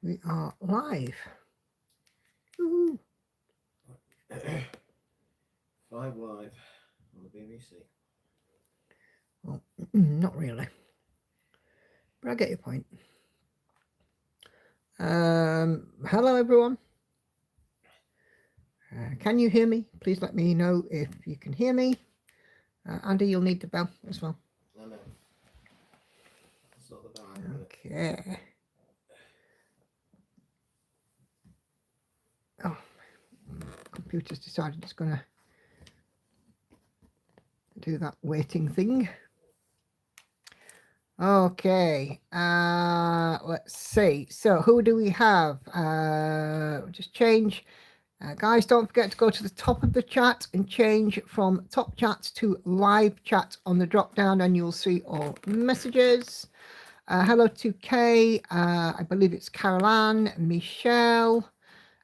We are live. Woo-hoo. 5 live on the BBC. Well, not really, but I get your point. Hello, everyone. Can you hear me? Please let me know if you can hear me. Andy, you'll need the bell as well. No, no. That's not the bell I'm gonna... Okay. Oh, computer's decided it's going to do that waiting thing. Okay, let's see. So who do we have? Just change. Guys, don't forget to go to the top of the chat and change from top chat to live chat on the drop down, and you'll see all messages. Hello to Kay. I believe it's Caroline, Michelle,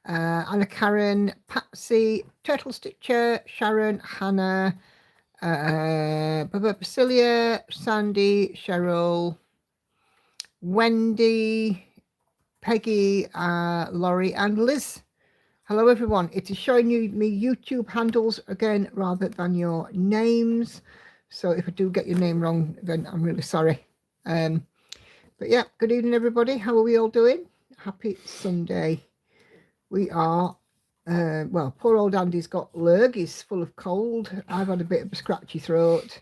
Anna Karen, Patsy, Turtle Stitcher, Sharon, Hannah, Basilia, Sandy, Cheryl, Wendy, Peggy, Laurie, and Liz. Hello, everyone. It is showing you me YouTube handles again rather than your names. So if I do get your name wrong, then I'm really sorry. But yeah, good evening, everybody. How are we all doing? Happy Sunday. We are, well, poor old Andy's got lurg. He's full of cold. I've had a bit of a scratchy throat.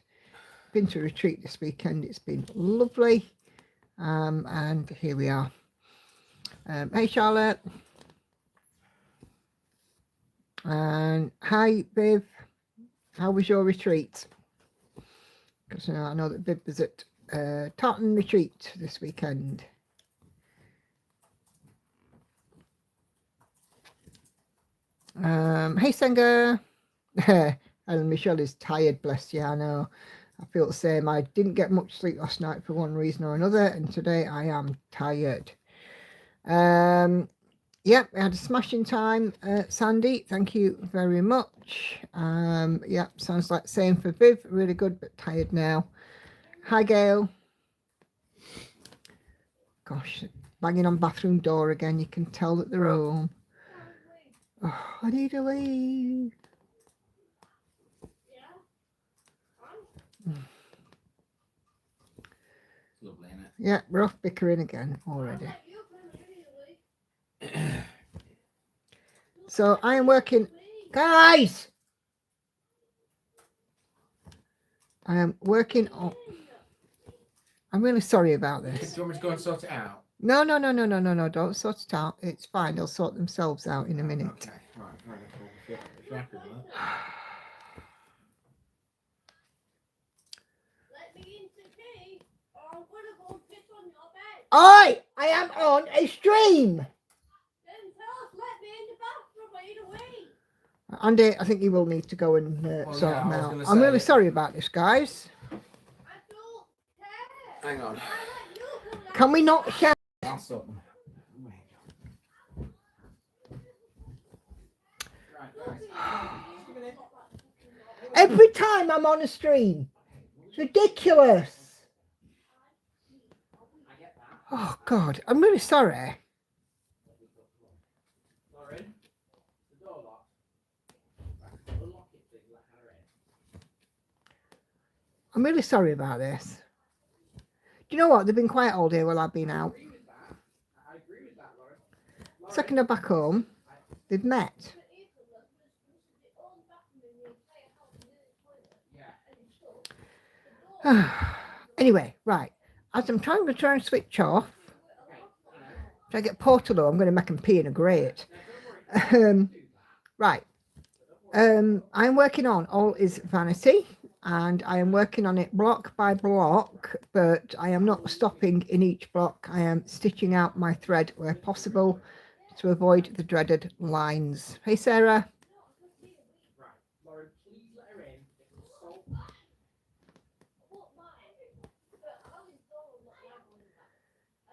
Been to a retreat this weekend. It's been lovely. And here we are. Hey, Charlotte. And hi, Viv. How was your retreat? Because I know that Viv was at Tartan Retreat this weekend. Hey, Senga. And Michelle is tired, bless you. I know. I feel the same. I didn't get much sleep last night for one reason or another, and today I am tired. Yeah, we had a smashing time, Sandy. Thank you very much. Yeah, sounds like same for Viv. Really good, but tired now. Hi, Gail. Gosh, banging on bathroom door again. You can tell that they're home. Oh, I need to leave. Lovely, isn't it? Yeah, we're off bickering again already. So I am working, guys. I am working on. I'm really sorry about this. Do you want me to go and sort it out? No. Don't sort it out. It's fine. They'll sort themselves out in a minute. Okay, right, cool. If you're happy with that. Let me into tea, or I'm gonna go piss on your bed. Oi! I am on a stream. Then tell us, let me in the bathroom right away. Andy, I think you will need to go and sort them I was out. gonna I'm say- really sorry about this, guys. I don't care. Hang on. I let you come down. Can we not shout? I'll sort them. Every time I'm on a stream? It's ridiculous. Oh, God. I'm really sorry. I'm really sorry about this. Do you know what? They've been quiet all day while I've been out. Second they're back home, they've met. Anyway, right. As I'm trying to try and switch off, if I get Portalo, I'm going to make him pee in a grate. Right. I'm working on All Is Vanity, and I am working on it block by block, but I am not stopping in each block. I am stitching out my thread where possible to avoid the dreaded lines. Hey, Sarah.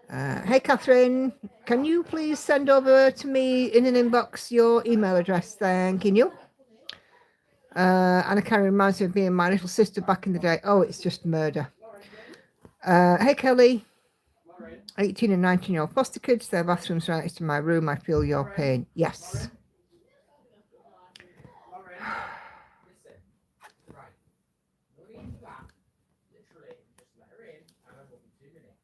Hey, Catherine, can you please send over to me in an inbox your email address? Thanking you. Anna Karen reminds me of being my little sister back in the day. Oh, it's just murder. Hey, Kelly. 18 and 19-year-old foster kids, their bathrooms right next to my room. I feel your pain. Yes. Lauren, listen. Right. No need for that. Literally, just let her in and I will be 2 minutes.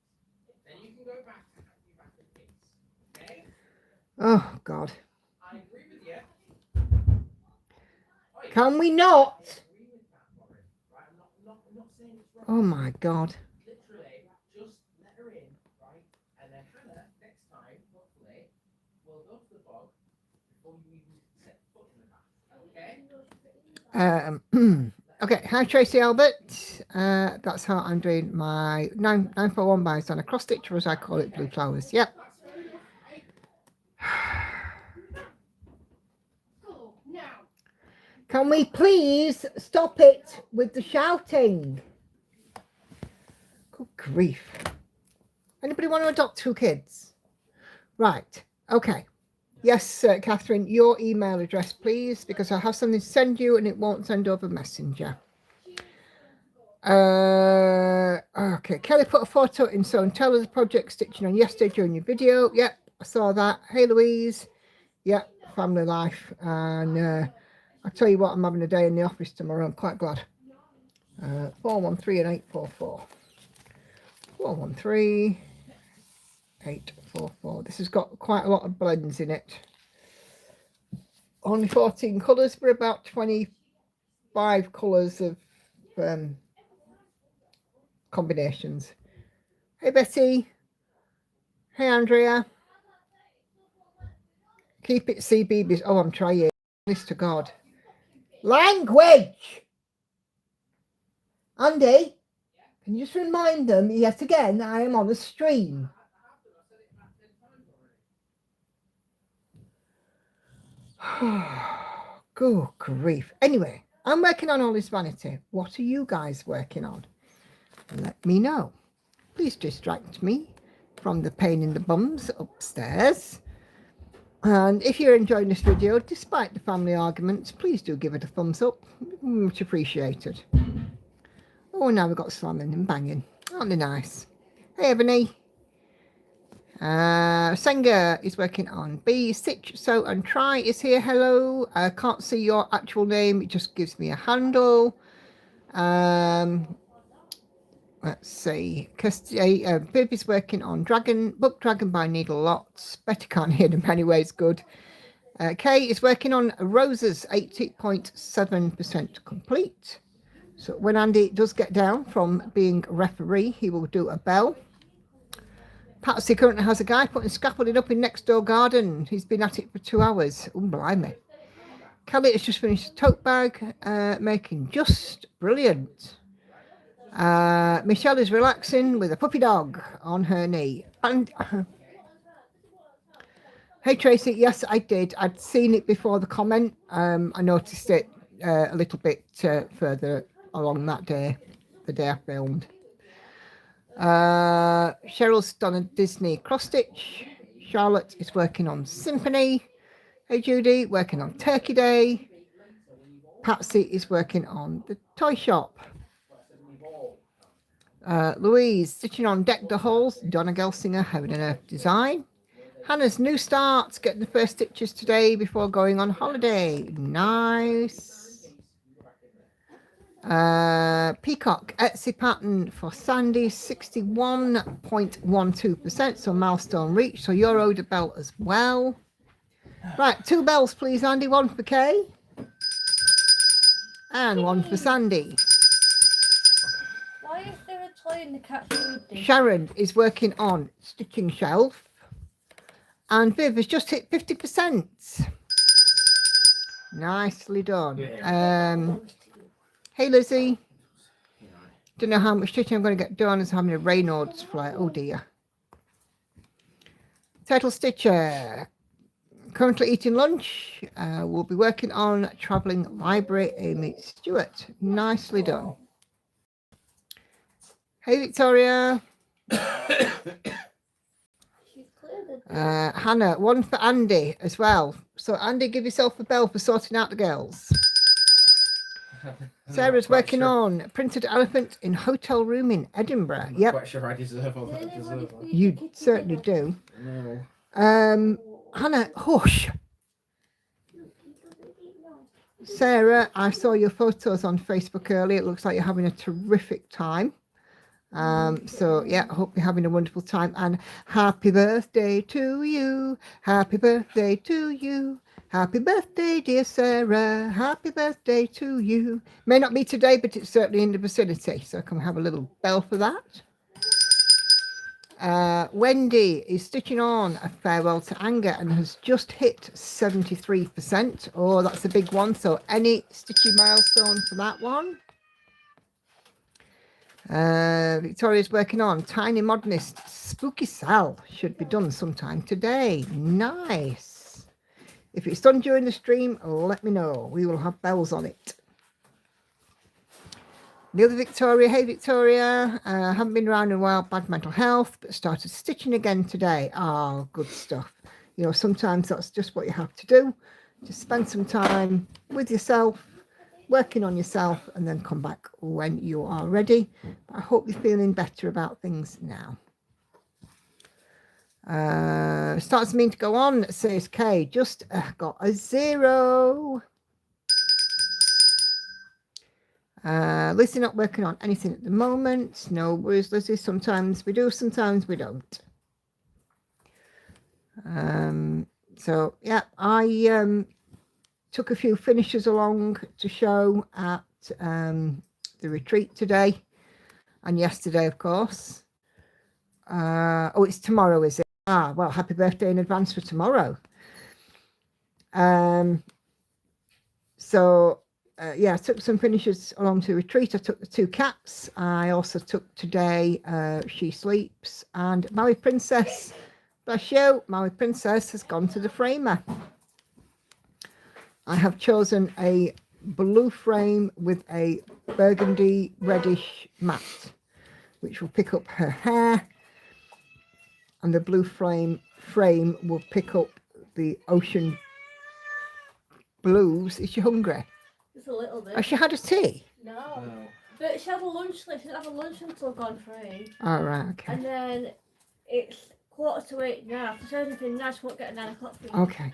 Then you can go back to happy back with kids. Okay? Oh, God. I agree with you. Can we not? I agree with that, Lauren. Right? I'm not saying it's wrong. Oh, my God. Literally, just let her in, right? And then Hannah, next time, hopefully, will go to the bog before you even set foot in the bath. Okay? Okay, hi Tracy Albert. That's how I'm doing my 941 buys on a cross stitch, or as I call it, blue flowers. Yep. Can we please stop it with the shouting? Good grief. Anybody want to adopt 2 kids? Right. Okay. Yes, Catherine, your email address, please, because I have something to send you and it won't send over Messenger. Okay, Kelly put a photo in Sew and Tell of the project stitching on yesterday during your video. Yep, I saw that. Hey, Louise. Yep, family life. And I'll tell you what, I'm having a day in the office tomorrow. I'm quite glad. 413 and 844. 413 844. This has got quite a lot of blends in it. Only 14 colours for about 25 colours of combinations. Hey Betty. Hey Andrea. Keep it CBBS. Oh, I'm trying. Honest to God. Language! Andy, can you just remind them yet again I am on a stream? Good grief. Anyway, I'm working on all this vanity. What are you guys working on? Let me know. Please distract me from the pain in the bums upstairs. And if you're enjoying this video, despite the family arguments, please do give it a thumbs up. Much appreciated. Oh, now we've got slamming and banging. Aren't they nice? Hey, Ebony. Senga is working on B. Stitch, Sew and Try is here. Hello. I can't see your actual name. It just gives me a handle. Let's see. Viv is working on Book Dragon by Needle Lots. Betty can't hear them anyway. It's good. Kay is working on Roses, 80.7% complete. So when Andy does get down from being referee, he will do a bell. Patsy currently has a guy putting scaffolding up in next door garden. He's been at it for 2 hours. Oh, blimey. Kelly has just finished a tote bag, making just brilliant. Michelle is relaxing with a puppy dog on her knee. And hey Tracy, yes I did. I'd seen it before the comment. I noticed it a little bit further along that day, the day I filmed. Cheryl's done a Disney cross stitch. Charlotte is working on Symphony. Hey Judy, working on Turkey Day. Patsy is working on the toy shop. Louise stitching on Deck the Halls. Donna Gelsinger having an Earth design. Hannah's new start, getting the first stitches today before going on holiday. Nice. Peacock Etsy pattern for Sandy, 61.12%. So milestone reached. So you're owed a bell as well. Right, 2 bells, please, Andy. 1 for Kay. And 1 for Sandy. Why is there a toy in the cat food dish? Sharon is working on stitching shelf. And Viv has just hit 50%. Nicely done. Hey Lizzie. Don't know how much stitching I'm going to get done as having a Reynolds flare. Oh dear. Turtle Stitcher. Currently eating lunch. We'll be working on Travelling Library. Amy Stewart. Nicely done. Hey Victoria. Hannah, 1 for Andy as well. So Andy, give yourself a bell for sorting out the girls. Sarah's working on printed elephant in hotel room in Edinburgh. Yep. Quite sure I deserve all that. Deserve that. You certainly do. No. Hannah, hush. Sarah, I saw your photos on Facebook earlier. It looks like you're having a terrific time. So yeah, I hope you're having a wonderful time, and happy birthday to you. Happy birthday to you. Happy birthday, dear Sarah. Happy birthday to you. May not be today, but it's certainly in the vicinity. So can we have a little bell for that? Wendy is stitching on a farewell to anger and has just hit 73%. Oh, that's a big one. So any stitchy milestone for that one? Victoria's working on Tiny Modernist Spooky Sal. Should be done sometime today. Nice. If it's done during the stream, let me know. We will have bells on it. The other Victoria, hey Victoria, haven't been around in a while, bad mental health, but started stitching again today. Oh, good stuff. You know, sometimes that's just what you have to do. Just spend some time with yourself, working on yourself, and then come back when you are ready. I hope you're feeling better about things now. Starts mean to go on, says Kay. Just got a 0. Lizzie not working on anything at the moment. No worries, Lizzie. Sometimes we do, sometimes we don't. So yeah, I took a few finishes along to show at the retreat today and yesterday, of course. Oh, it's tomorrow, is it? Ah, well, happy birthday in advance for tomorrow. Yeah, I took some finishes along to retreat. I took the 2 cats. I also took today She Sleeps, and Maui Princess, bless you, Maui Princess has gone to the framer. I have chosen a blue frame with a burgundy reddish mat, which will pick up her hair, and the blue frame will pick up the ocean blues. Is she hungry? Just a little bit. Has she had a tea? No. But she had a lunch. She didn't have a lunch until gone 3. All right, okay. And then it's 7:45 now. If there's anything now, she won't get a 9 o'clock for you. Okay.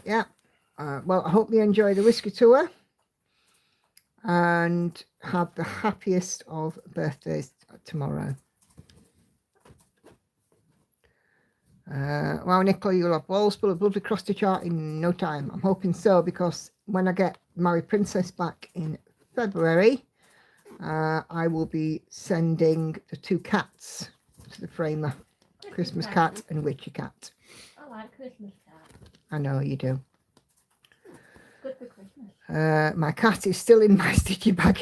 Yeah. Well, I hope you enjoy the whiskey tour and have the happiest of birthdays tomorrow. Wow, Nicola, you'll have walls full of lovely cross stitch art in no time. I'm hoping so, because when I get Maui Princess back in February, I will be sending the 2 cats to the framer. Christmas cat and witchy cat. I like Christmas cat. I know you do. Good for Christmas. My cat is still in my sticky bag.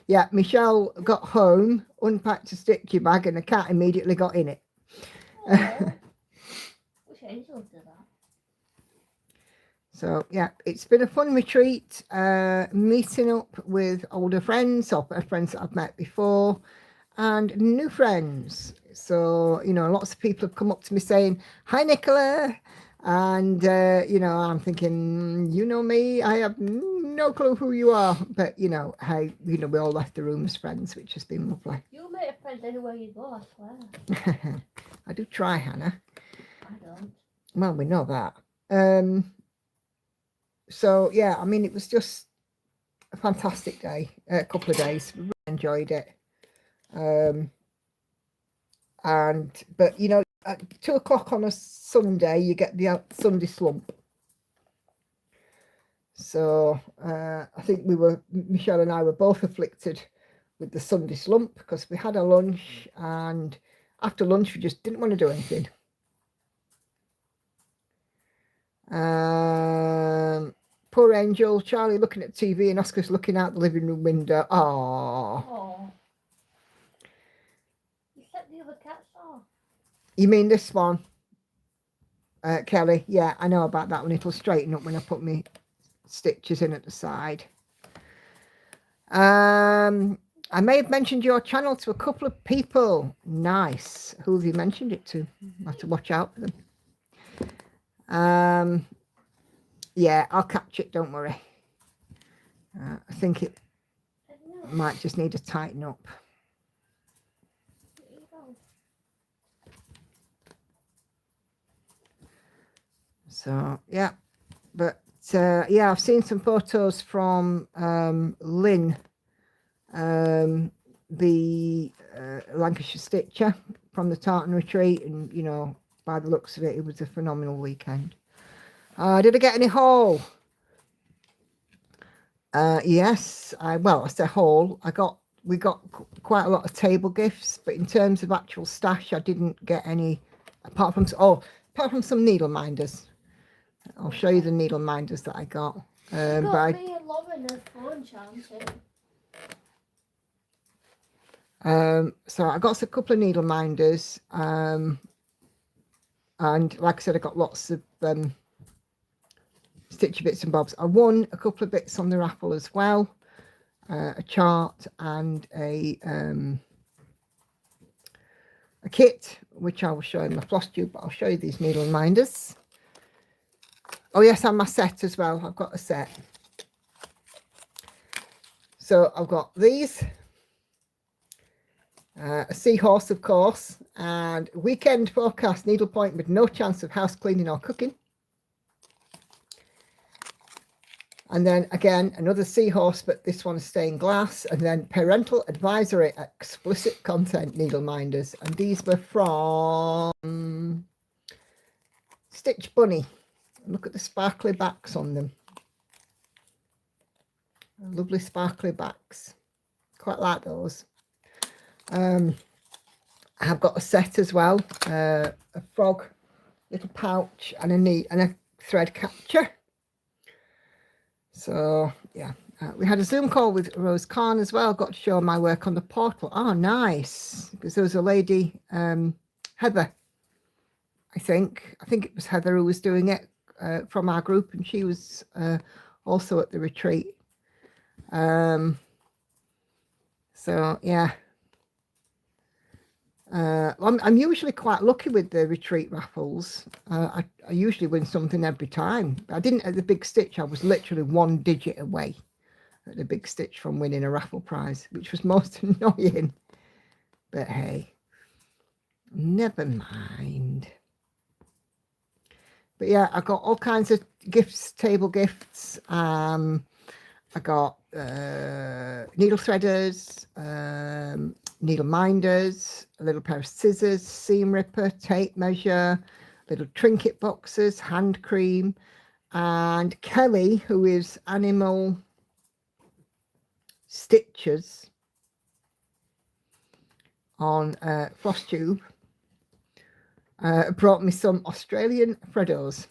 Yeah, Michelle got home, unpacked a sticky bag, and the cat immediately got in it. Wish Angel did that. So yeah, it's been a fun retreat, meeting up with older friends, or friends that I've met before, and new friends. So, you know, lots of people have come up to me saying, hi Nicola, and you know, I'm thinking, you know me, I have no clue who you are, but you know, hey, you know, we all left the room as friends, which has been lovely. You'll make a friend anywhere you go, I swear. I do try, Hannah. I don't. Well, we know that. So yeah, I mean, it was just a fantastic day, a couple of days. Really enjoyed it. But you know, at 2 o'clock on a Sunday, you get the Sunday slump. So I think Michelle and I were both afflicted with the Sunday slump, because we had a lunch, and after lunch we just didn't want to do anything. Poor Angel, Charlie looking at TV and Oscar's looking out the living room window. Oh. You set the other cats off. You mean this one? Kelly, yeah, I know about that one. It'll straighten up when I put my stitches in at the side. I may have mentioned your channel to a couple of people. Nice. Who have you mentioned it to? I have to watch out for them. Yeah, I'll catch it. Don't worry. I think it might just need to tighten up. So yeah, but yeah, I've seen some photos from Lynn, the Lancashire Stitcher from the tartan retreat, and you know, by the looks of it, it was a phenomenal weekend. Did I get any haul? Yes, I say haul. We got quite a lot of table gifts, but in terms of actual stash, I didn't get any apart from some needle minders. I'll show you the needle minders that I got. got me a Lauren a phone charm too. So I got a couple of needle minders, and like I said, I got lots of stitchy bits and bobs. I won a couple of bits on the raffle as well, a chart and a kit, which I will show in my floss tube, but I'll show you these needle minders. Oh yes, and my set as well. I've got a set. So I've got these, a seahorse, of course, and weekend forecast needlepoint with no chance of house cleaning or cooking. And then again, another seahorse, but this one is stained glass. And then parental advisory, explicit content needle minders. And these were from Stitch Bunny. Look at the sparkly backs on them. Lovely sparkly backs. Quite like those. I have got a set as well. A frog, little pouch, and a thread catcher. So yeah, we had a Zoom call with Rose Khan as well. Got to show my work on the portal. Oh, nice! Because there was a lady, Heather. I think it was Heather who was doing it from our group, and she was also at the retreat. So yeah, I'm usually quite lucky with the retreat raffles. I usually win something every time. I didn't at the Big Stitch. I was literally 1 digit away at the Big Stitch from winning a raffle prize, which was most annoying. But hey, never mind. But yeah, I got all kinds of gifts, table gifts. I got needle threaders, needle minders, a little pair of scissors, seam ripper, tape measure, little trinket boxes, hand cream, and Kelly, who is Animal Stitchers on floss tube, brought me some Australian Freddos.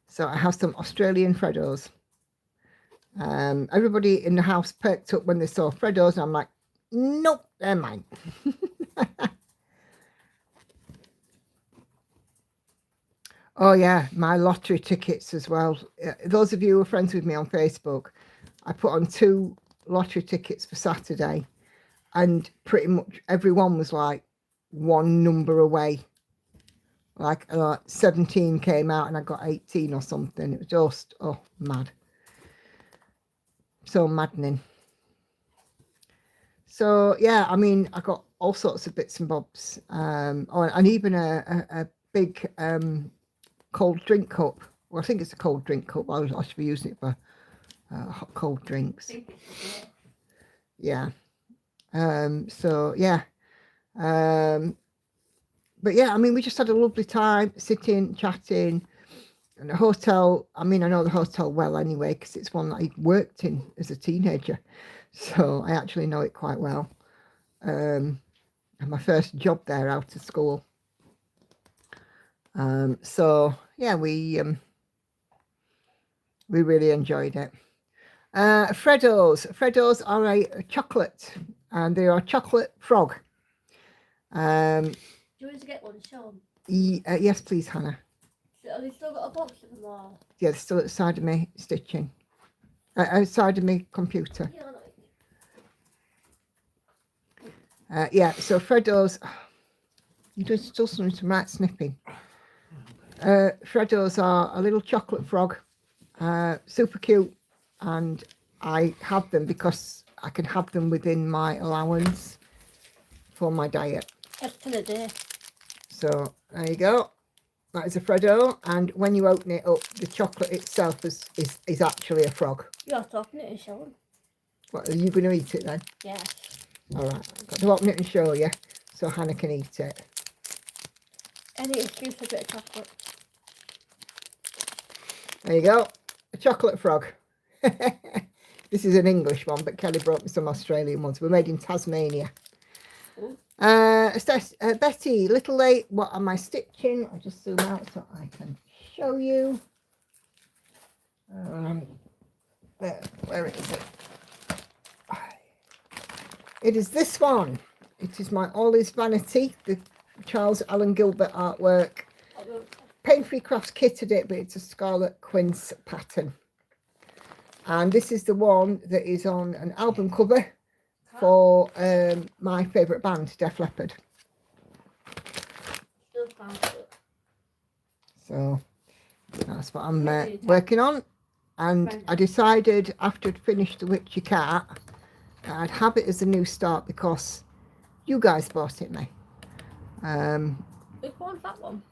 So I have some Australian Freddos. Everybody in the house perked up when they saw Freddos, and I'm like, nope, they're mine. Oh yeah, my lottery tickets as well. Those of you who are friends with me on Facebook, I put on 2 lottery tickets for Saturday, and pretty much everyone was like 1 number away. Like 17 came out and I got 18 or something. It was just, oh, mad. So maddening. So yeah, I mean, I got all sorts of bits and bobs, and even a big cold drink cup. Well, I think it's a cold drink cup. I should be using it for hot cold drinks. Yeah. So yeah. But yeah, I mean, we just had a lovely time sitting, chatting. And the hotel, I mean, I know the hotel well anyway, because it's one that I worked in as a teenager. So I actually know it quite well. And my first job there out of school. So yeah, we really enjoyed it. Freddos are a chocolate, and they are a chocolate frog. Do you want to get one, Sean? Yes, please, Hannah. Have you still got a box of them all? Yeah, they're still at the side of me stitching. Outside of my computer. Yeah, Yeah, so Freddo's, you just still some right snipping. Freddo's are a little chocolate frog, super cute, and I have them because I can have them within my allowance for my diet. Just for the day. So there you go. That is a Freddo, and when you open it up, the chocolate itself is actually a frog. You're talking it, Sharon. What, are you going to eat it then? Yes. All right, I've got to open it and show you so Hannah can eat it. Any excuse for a bit of chocolate. There you go, a chocolate frog. This is an English one, but Kelly brought me some Australian ones. We're made in Tasmania. Betty, little late. What am I stitching? I'll just zoom out so I can show you. There, where is it? It is this one. It is my All Is Vanity, the Charles Allen Gilbert artwork. Pain-Free Crafts kitted it, but it's a Scarlet Quince pattern. And this is the one that is on an album cover for my favourite band, Def Leppard. So that's what I'm working on. And I decided after I'd finished The Witchy Cat, I'd have it as a new start because you guys bought it me. Which one's that one?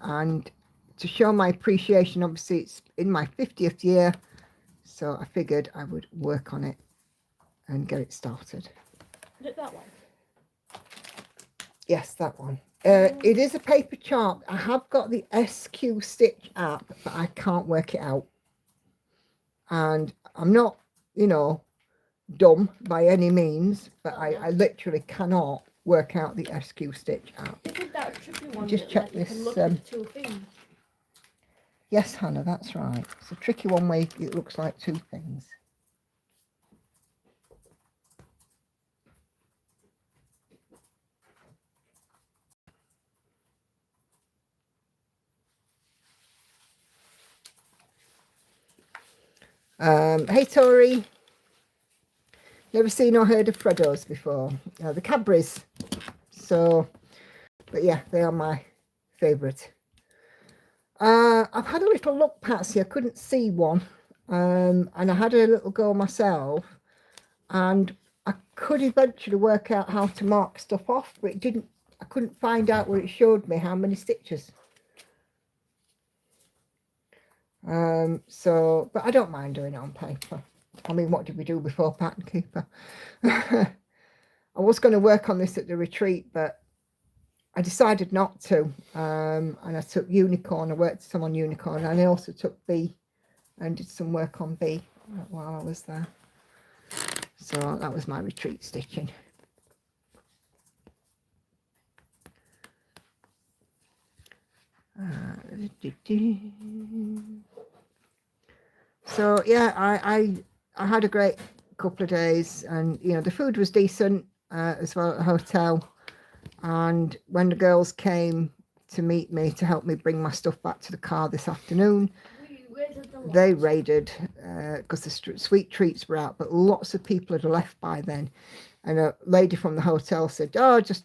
And to show my appreciation, obviously it's in my 50th year, so I figured I would work on it and get it started. Is it that one? Yes, that one. It is a paper chart. I have got the SQ Stitch app, but I can't work it out. And I'm not, you know, dumb by any means, but I literally cannot work out the SQ Stitch app. Isn't that a tricky one? Just check this. Two things? Yes, Hannah, that's right. It's a tricky one where it looks like two things. Hey Tori, never seen or heard of Freddo's before. The Cadbury's. So, but yeah, they are my favourite. I've had a little look, Patsy. I couldn't see one, and I had a little go myself, and I could eventually work out how to mark stuff off, but it didn't. I couldn't find out where it showed me how many stitches. So, but I don't mind doing it on paper. I mean, what did we do before Pattern Keeper? I was going to work on this at the retreat, but I decided not to. And I took Unicorn. I worked some on Unicorn, and I also took B and did some work on B while I was there. So that was my retreat stitching. So yeah, I had a great couple of days, and you know the food was decent as well at the hotel. And when the girls came to meet me to help me bring my stuff back to the car this afternoon, they raided because the sweet treats were out, but lots of people had left by then. And a lady from the hotel said, "Oh, just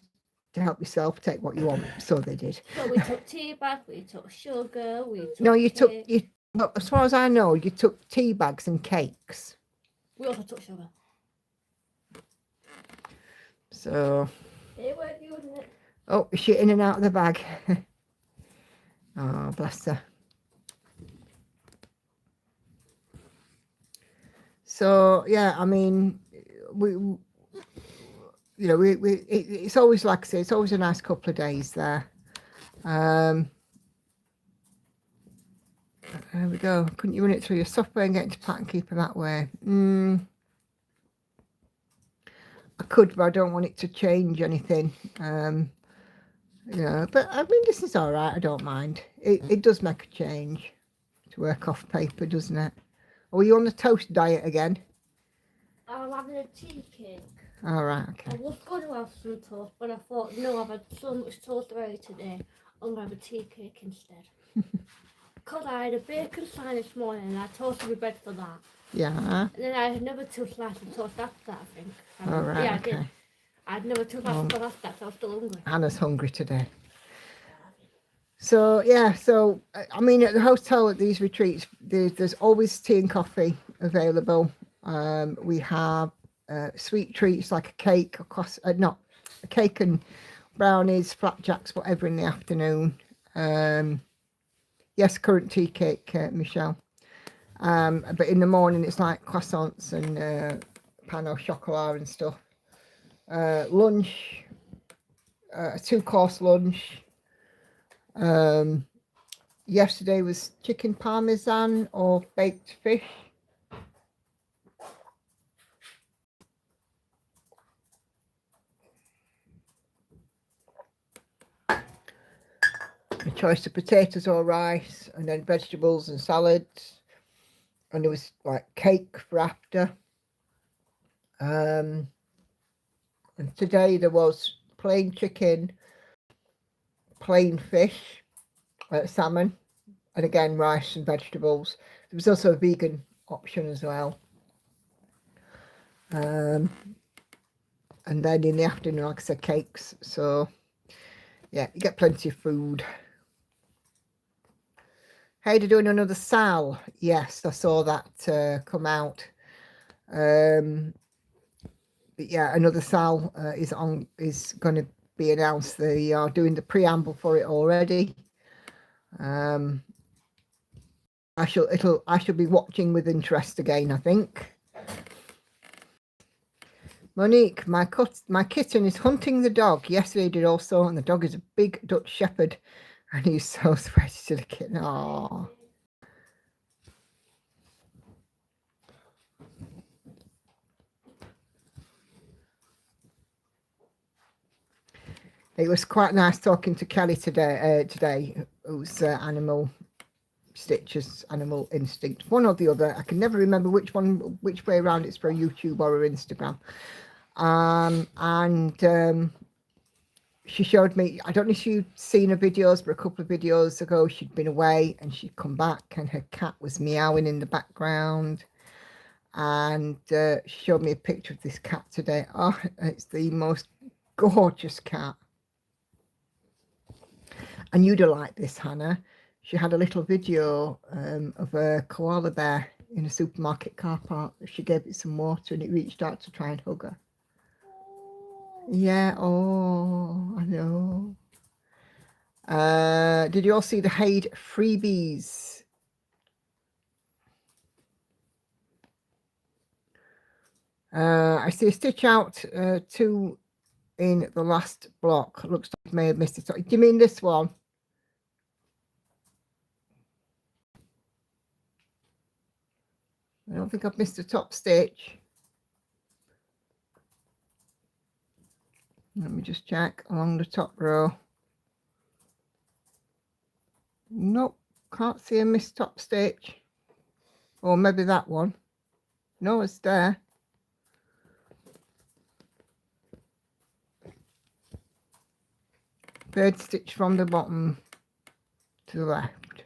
to help yourself, take what you want." So they did. So we took tea bag, we took sugar, we took No, you took cake. well, as far as I know, you took tea bags and cakes. We also took sugar. So. It weren't you, wasn't it? Oh, is she in and out of the bag? Oh, bless her. So yeah, I mean, it's always, like I say, it's always a nice couple of days there. There we go. Couldn't you run it through your software and get into Pattern Keeper that way? I could, but I don't want it to change anything. You know, but I mean, this is all right. I don't mind. It does make a change to work off paper, doesn't it? Are you on the toast diet again? I'm having a tea cake. All right, okay. I was going to have some toast, but I thought, no, I've had so much toast already today. I'm going to have a tea cake instead. Because I had a bacon sandwich this morning and I toasted my bread for that. Yeah. And then I had another 2 slices of toast after that, I think. All right, Yeah, okay. I did. I'd never took that the last step, so I was still hungry. Hannah's hungry today. So yeah, so I mean, at the hotel at these retreats, there's always tea and coffee available. We have sweet treats like a cake, not a cake and brownies, flapjacks, whatever in the afternoon. Yes, currant tea cake, Michelle. But in the morning it's like croissants and pain au chocolat and stuff. Lunch, a 2-course lunch. Yesterday was chicken parmesan or baked fish. A choice of potatoes or rice, and then vegetables and salads. And there was like cake for after. And today there was plain chicken, plain fish, salmon, and again rice and vegetables. There was also a vegan option as well. And then in the afternoon, like I said, cakes. So yeah, you get plenty of food. Hey, they're doing another Sal. Yes, I saw that come out. But yeah, another Sal is going to be announced. They are doing the preamble for it already. I shall be watching with interest again, I think. Monique, my kitten is hunting the dog. Yesterday he did also, and the dog is a big Dutch Shepherd, and he's so sweaty to the kitten. Aww. It was quite nice talking to Kelly today, who's Animal Stitches, Animal Instinct, one or the other. I can never remember which way around it's for YouTube or Instagram. She showed me, I don't know if you'd seen her videos, but a couple of videos ago she'd been away and she'd come back and her cat was meowing in the background. And she showed me a picture of this cat today. Oh, it's the most gorgeous cat. And you'd have liked this, Hannah. She had a little video of a koala bear in a supermarket car park. She gave it some water and it reached out to try and hug her. Yeah, oh, I know. Did you all see the Haid freebies? I see a stitch out 2 in the last block. Looks like I may have missed it. Do you mean this one? I don't think I've missed a top stitch. Let me just check along the top row. Nope, can't see a missed top stitch. Or maybe that one. No, it's there. Third stitch from the bottom to the left.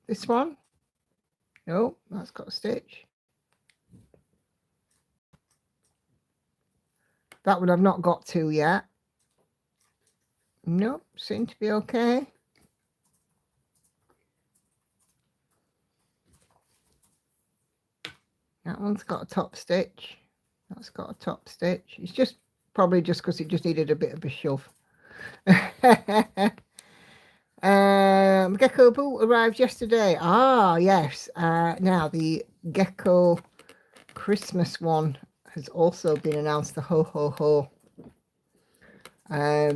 This one? No, that's got a stitch. That one I've not got to yet. Nope, seem to be okay. That one's got a top stitch. That's got a top stitch. It's just probably just because it just needed a bit of a shove. Gecko Boo arrived yesterday. Ah, yes. Now the Gecko Christmas one has also been announced. The ho ho ho.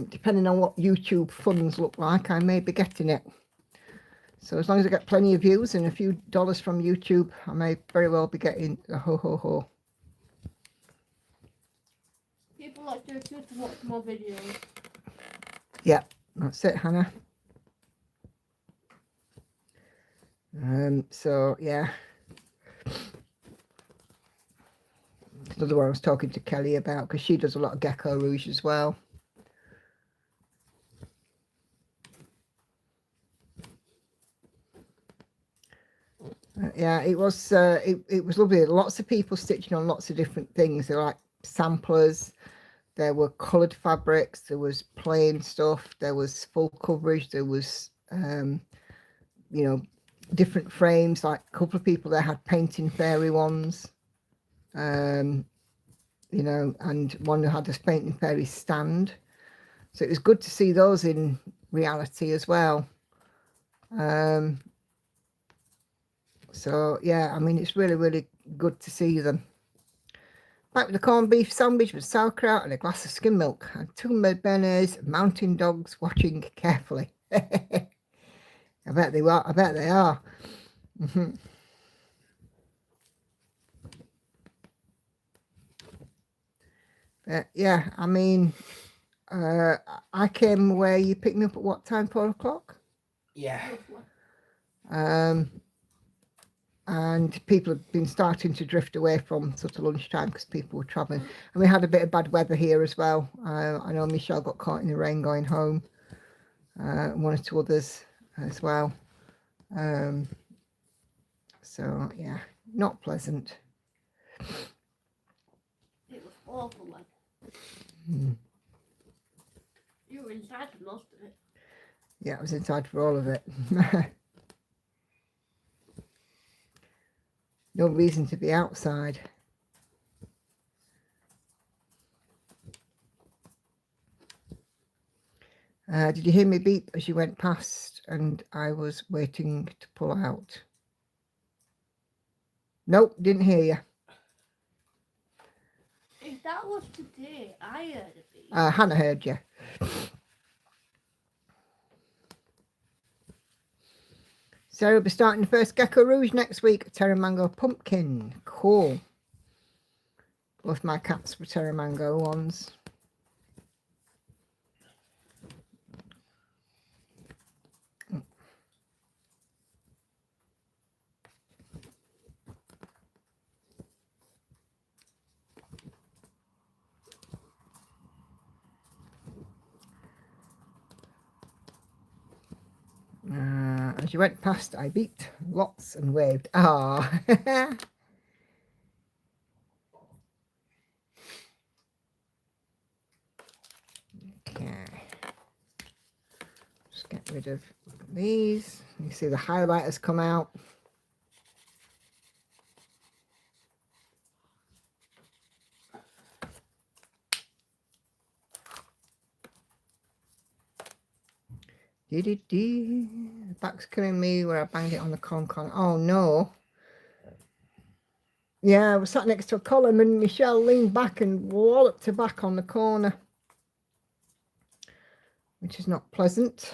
Depending on what YouTube funds look like, I may be getting it. So as long as I get plenty of views and a few dollars from YouTube, I may very well be getting the ho ho ho. People like to watch more videos. Yeah, that's it, Hannah. So yeah, another one I was talking to Kelly about, because she does a lot of Gecko Rouge as well. Yeah, it was lovely. Lots of people stitching on lots of different things. They're like samplers, there were coloured fabrics, there was plain stuff, there was full coverage, there was, you know, different frames. Like a couple of people there had painting fairy ones, you know, and one who had a painting fairy stand. So it was good to see those in reality as well. So yeah, I mean, it's really, really good to see them. Back with the corned beef sandwich with sauerkraut and a glass of skim milk, and two Berners mountain dogs watching carefully. I bet they are. I bet they are. But yeah, I mean, I came where you picked me up at what time? 4 o'clock. Yeah. And people have been starting to drift away from sort of lunchtime because people were travelling. And we had a bit of bad weather here as well. I know Michelle got caught in the rain going home. One or two others as well. So yeah, not pleasant. It was awful, man. You were inside for most of it. Yeah, I was inside for all of it. No reason to be outside. Did you hear me beep as you went past and I was waiting to pull out? Nope, didn't hear you. If that was today, I heard it. Hannah heard you. Sarah will be starting the first Gecko Rouge next week. Terra Mango Pumpkin. Cool. Both my cats were Terra Mango ones. As you went past, I beeped lots and waved. Ah. Okay. Just get rid of these. You see the highlighters come out. The back's killing me where I banged it on the con. Oh no. Yeah, I was sat next to a column and Michelle leaned back and walloped her back on the corner, which is not pleasant.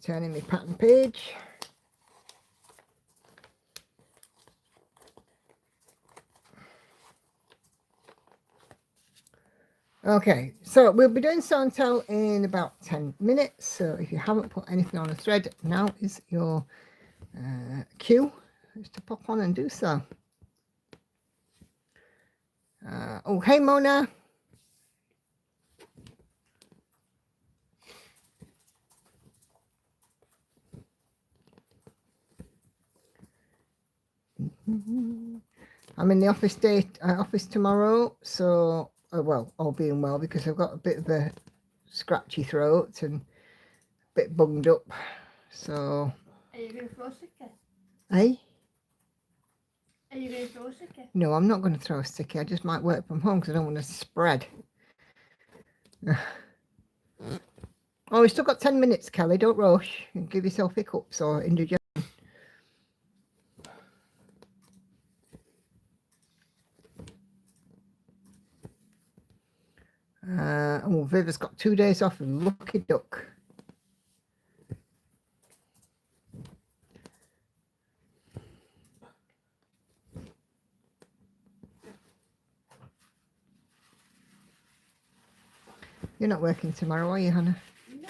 Turning my pattern page. Okay, so we'll be doing show and tell in about 10 minutes. So if you haven't put anything on a thread, now is your cue to pop on and do so. Oh, hey Mona. I'm in the office tomorrow, so well, all being well, because I've got a bit of a scratchy throat and a bit bunged up. So. Are you going to throw a sticker? Eh? Are you going to throw a sticker? No, I'm not going to throw a sticker. I just might work from home because I don't want to spread. Oh, we've still got 10 minutes, Kelly. Don't rush. Give yourself hiccups or indigestion. Oh, Viv has got 2 days off. Lucky duck. You're not working tomorrow, are you, Hannah? No.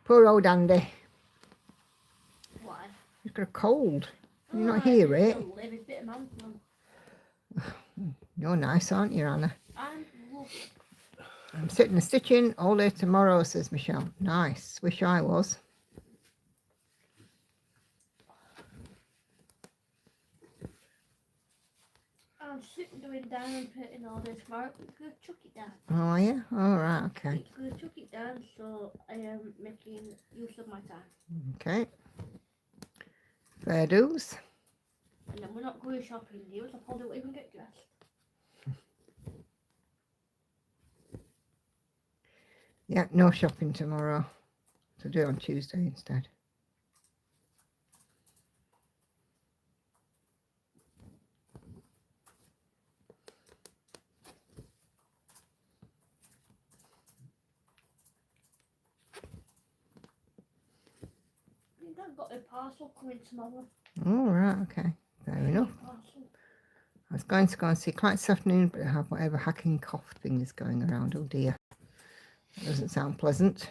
Poor old Andy. Why? He's got a cold. You not Oh, hear he's it? still living, bit of man flu. You're nice, aren't you, Anna? I'm lovely. I'm sitting and stitching all day tomorrow, says Michelle. Nice. Wish I was. I'm sitting doing down and putting all this tomorrow. I'm going to chuck it down. Oh, are you? All right, okay. I'm going to chuck it down, so I am making use of my time. Okay. Fair dues. And then we're not going shopping, deals. I probably won't even get dressed. Yeah, no shopping tomorrow. So do it on Tuesday instead. I think I've got a parcel coming tomorrow. All right, okay. Fair enough. Parcel. I was going to go and see clients this afternoon, but I have whatever hacking cough thing is going around. Oh dear. That doesn't sound pleasant.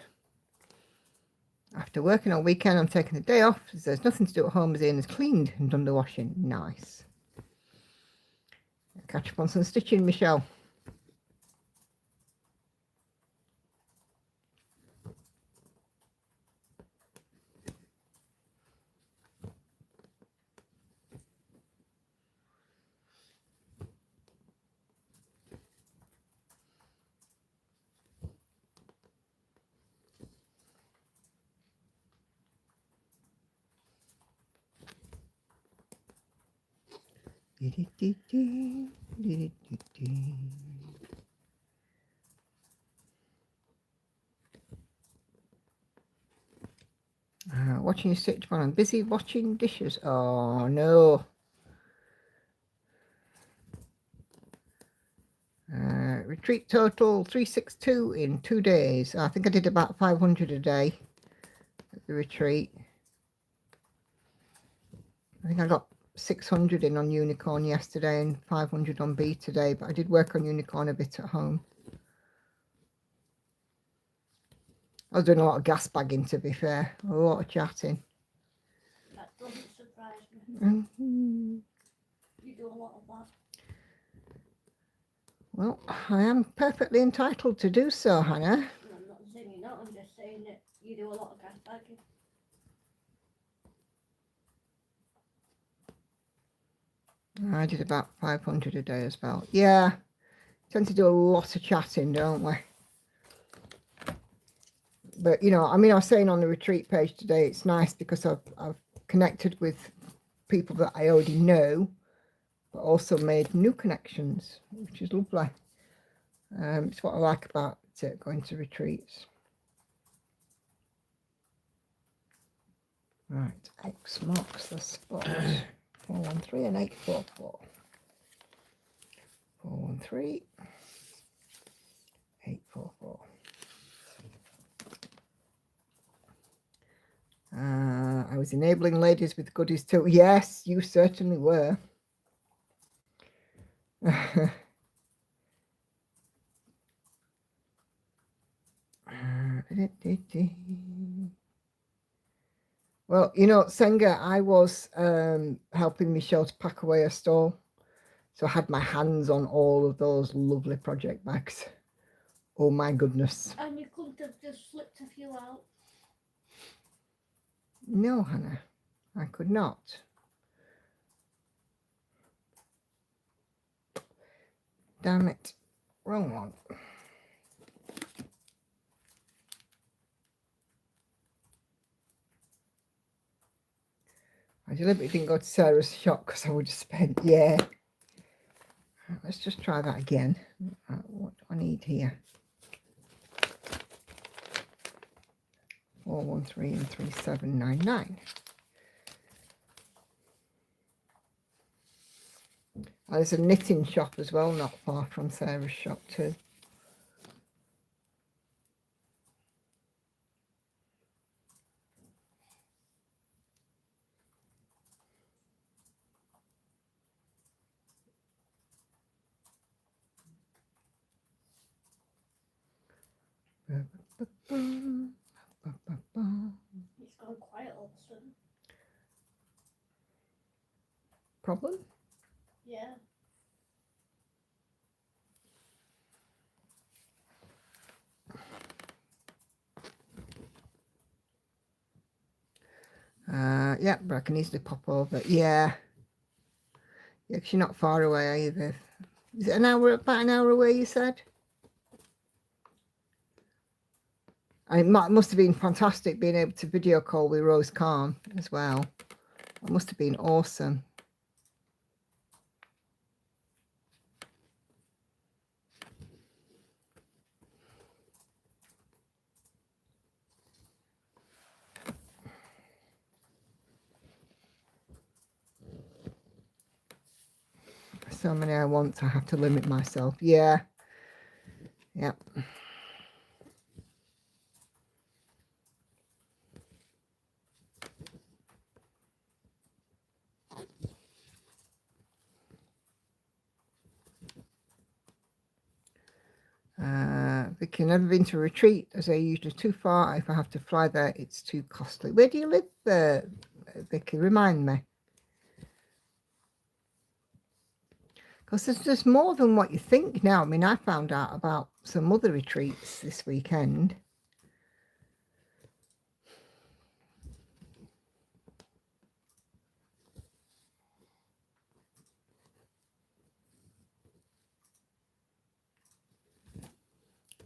After working all weekend, I'm taking the day off. As there's nothing to do at home as Ian has cleaned and done the washing. Nice. Catch up on some stitching, Michelle. Watching you stitch while I'm busy watching dishes. Oh no. Retreat total 362 in 2 days. I think I did about 500 a day at the retreat. I think I got 600 in on Unicorn yesterday and 500 on B today, but I did work on Unicorn a bit at home. I was doing a lot of gas bagging, to be fair, a lot of chatting. That doesn't surprise me. Mm-hmm. You do a lot of that. Well, I am perfectly entitled to do so, Hannah. And I'm not saying you're not, I'm just saying that you do a lot of gas bagging. I did about 500 a day as well. Yeah, tend to do a lot of chatting, don't we? But, you know, I mean, I was saying on the retreat page today, it's nice because I've connected with people that I already know, but also made new connections, which is lovely. It's what I like about going to retreats. Right, X marks the spot. 413 and 844. 413, 844. I was enabling ladies with goodies too. Yes, you certainly were. Well, you know, Senga, I was helping Michelle to pack away her stall. So I had my hands on all of those lovely project bags. Oh my goodness. And you couldn't have just slipped a few out. No, Hannah, I could not. Damn it. Wrong one. I deliberately didn't go to Sarah's shop because I would have spent, yeah. Let's just try that again. What do I need here? 413 and 3799. There's a knitting shop as well, not far from Sarah's shop too. He's gone quiet all of a sudden. Problem? Yeah. Yeah, but I can easily pop over. Yeah. Yeah, 'cause you're not far away either. Is it about an hour away, you said? And it must have been fantastic being able to video call with Rose Khan as well. It must have been awesome. So many I want, I have to limit myself. Yeah. Yeah. Vicky, never been to a retreat as they're usually too far. If I have to fly there, it's too costly. Where do you live, Vicky? Remind me. Because there's just more than what you think now. I mean, I found out about some other retreats this weekend.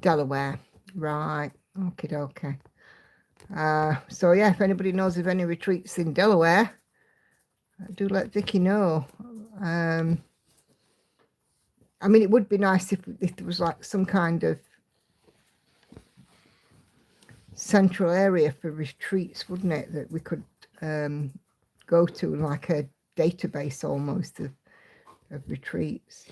Delaware. Right. Okay. So yeah, if anybody knows of any retreats in Delaware, do let Vicky know. I mean, it would be nice if there was like some kind of central area for retreats, wouldn't it? That we could go to, like a database almost of retreats.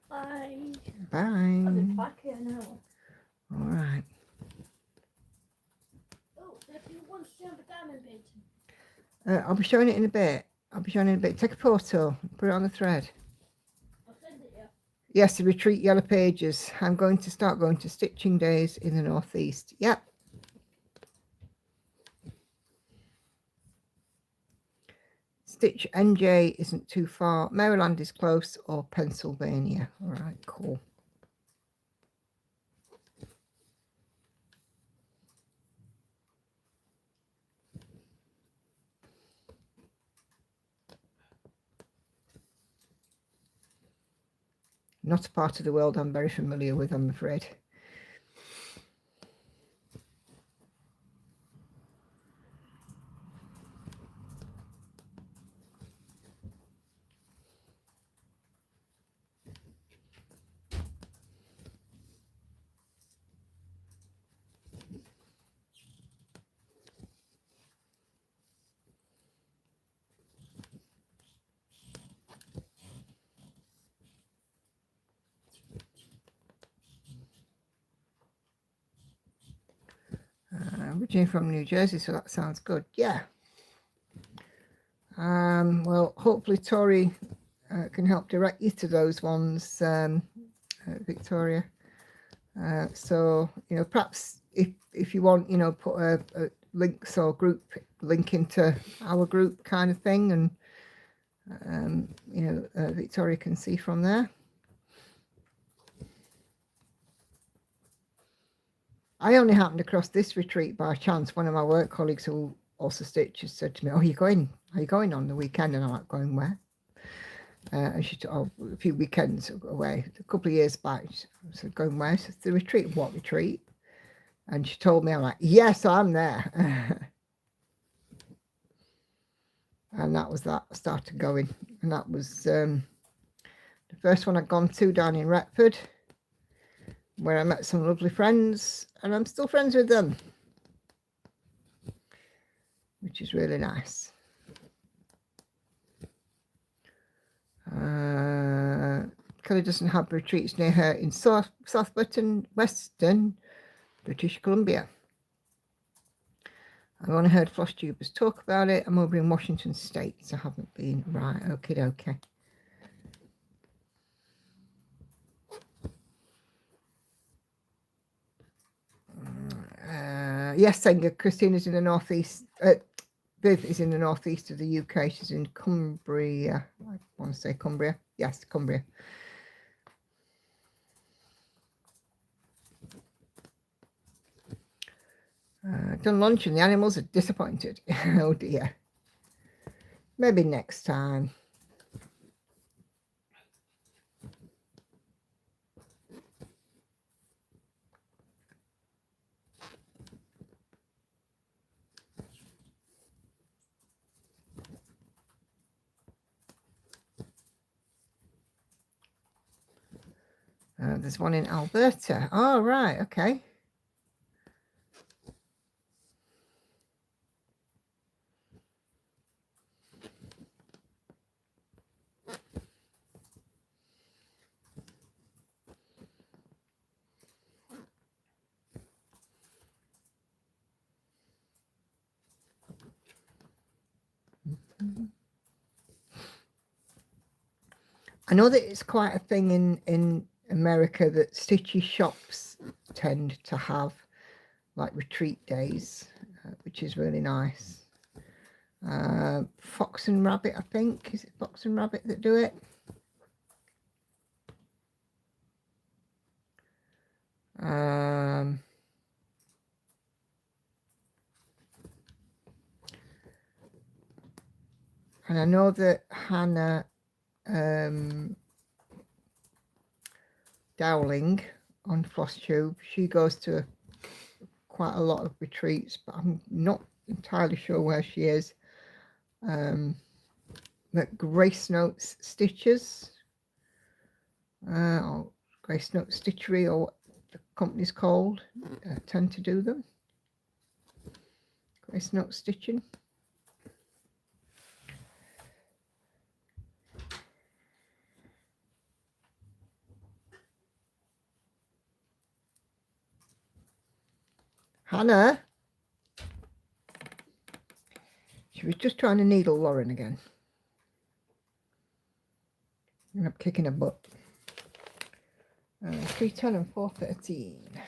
Bye. Bye. I'll be back here now. All right. Oh, if you want to see the diamond painting. I'll be showing it in a bit. Take a photo, put it on the thread. I'll send it you. Yes, the retreat yellow pages. I'm going to start going to stitching days in the northeast. Yep. Stitch NJ isn't too far. Maryland is close, or Pennsylvania. All right, cool. Not a part of the world I'm very familiar with, I'm afraid. Originally from New Jersey, so that sounds good. Yeah. Well, hopefully Tori can help direct you to those ones, Victoria. So, perhaps if you want, put a links or group link into our group kind of thing, and Victoria can see from there. I only happened across this retreat by chance. One of my work colleagues who also stitches said to me, "Oh, are you going on the weekend?" And I'm like, "Going where?" And she told a few weekends away, a couple of years back. I said, "Going where?" She said, "The retreat." "What retreat?" And she told me, I'm like, "Yes, I'm there." And that was that. I started going, and that was the first one I'd gone to down in Retford, where I met some lovely friends, and I'm still friends with them. which is really nice. Kelly doesn't have retreats near her in Southwestern Western British Columbia. I've only heard floss tubers talk about it. I'm over in Washington State, so I haven't been. Right, okay. Yes, Senga. Christina's in the northeast. Viv is in the northeast of the UK. She's in Cumbria. I want to say Cumbria. Yes, Cumbria. Done lunch and the animals are disappointed. Oh dear. Maybe next time. There's one in Alberta. Oh, right. Okay. I know that it's quite a thing in America that stitchy shops tend to have like retreat days, which is really nice. Fox and Rabbit, I think. Is it Fox and Rabbit that do it? And I know that Hannah Dowling on FlossTube, she goes to quite a lot of retreats, but I'm not entirely sure where she is. That Grace Notes Stitches, or Grace Notes Stitchery, or what the company's called, tend to do them. Grace Notes Stitching. Hannah, she was just trying to needle Lauren again. And I'm kicking her butt. 3:10 and 4:13.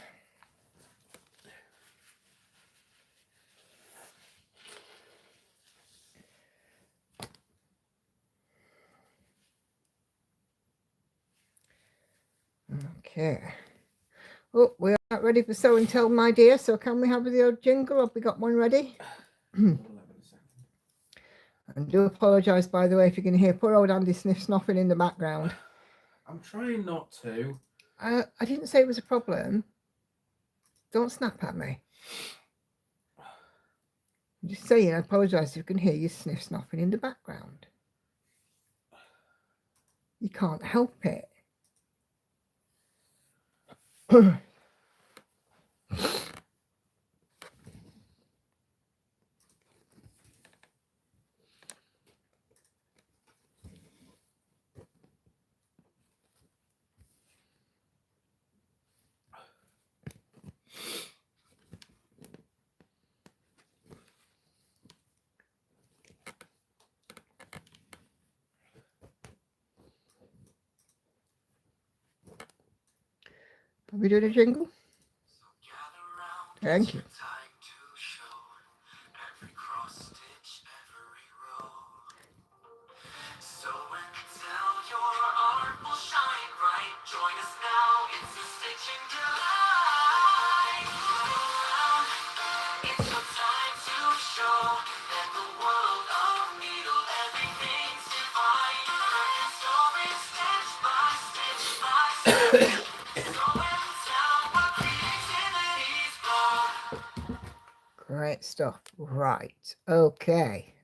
Okay. Oh, we are ready for show and tell, my dear. So can we have the old jingle? Have we got one ready? And do apologise, by the way, if you can hear poor old Andy sniffing in the background. I'm trying not to. I didn't say it was a problem. Don't snap at me. I'm just saying, I apologise if you can hear you sniffing in the background. You can't help it. Are we doing a jingle? Thank you. Great stuff. Right. Okay.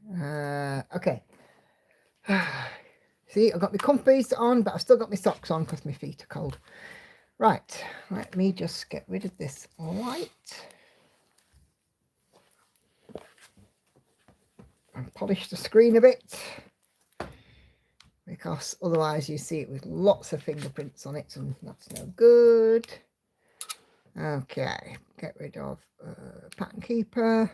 Okay. See, I've got my comfies on, but I've still got my socks on because my feet are cold. Right. Let me just get rid of this light. and polish the screen a bit, because otherwise you see it with lots of fingerprints on it, and that's no good. Okay, get rid of pattern keeper.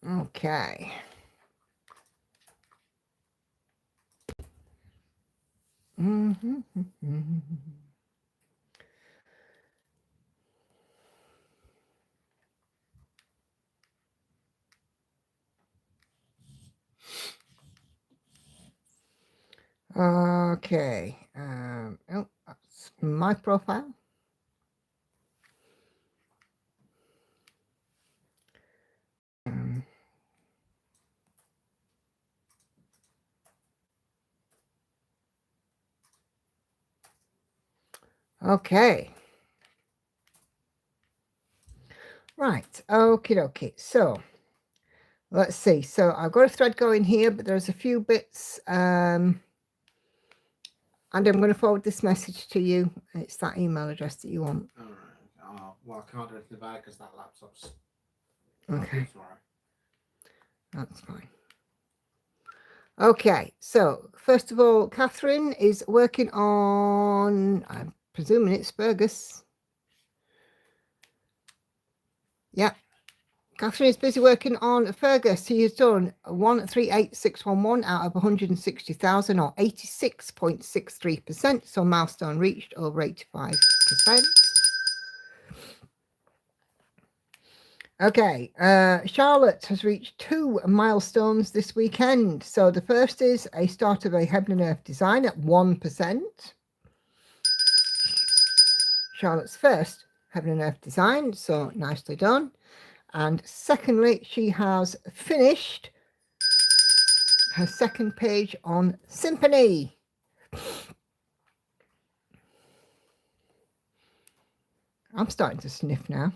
Okay. Okay. Oh, that's my profile. Okay. Right. Okie dokie. So let's see. So I've got a thread going here, but there's a few bits. And I'm going to forward this message to you. It's that email address that you want. All right. Oh, well, I can't do anything about it because that laptop's Okay. tomorrow. That's fine. Okay, so first of all, Catherine is working on, I'm presuming it's Fergus. Yeah, Catherine is busy working on Fergus. He has done 138611 out of 160,000, or 86.63%. So milestone reached, over 85%. Okay, Charlotte has reached 2 milestones this weekend. So the first is a start of a Heaven and Earth design at 1%. Charlotte's first Heaven and Earth design, so nicely done. And secondly, she has finished her second page on Symphony. I'm starting to sniff now.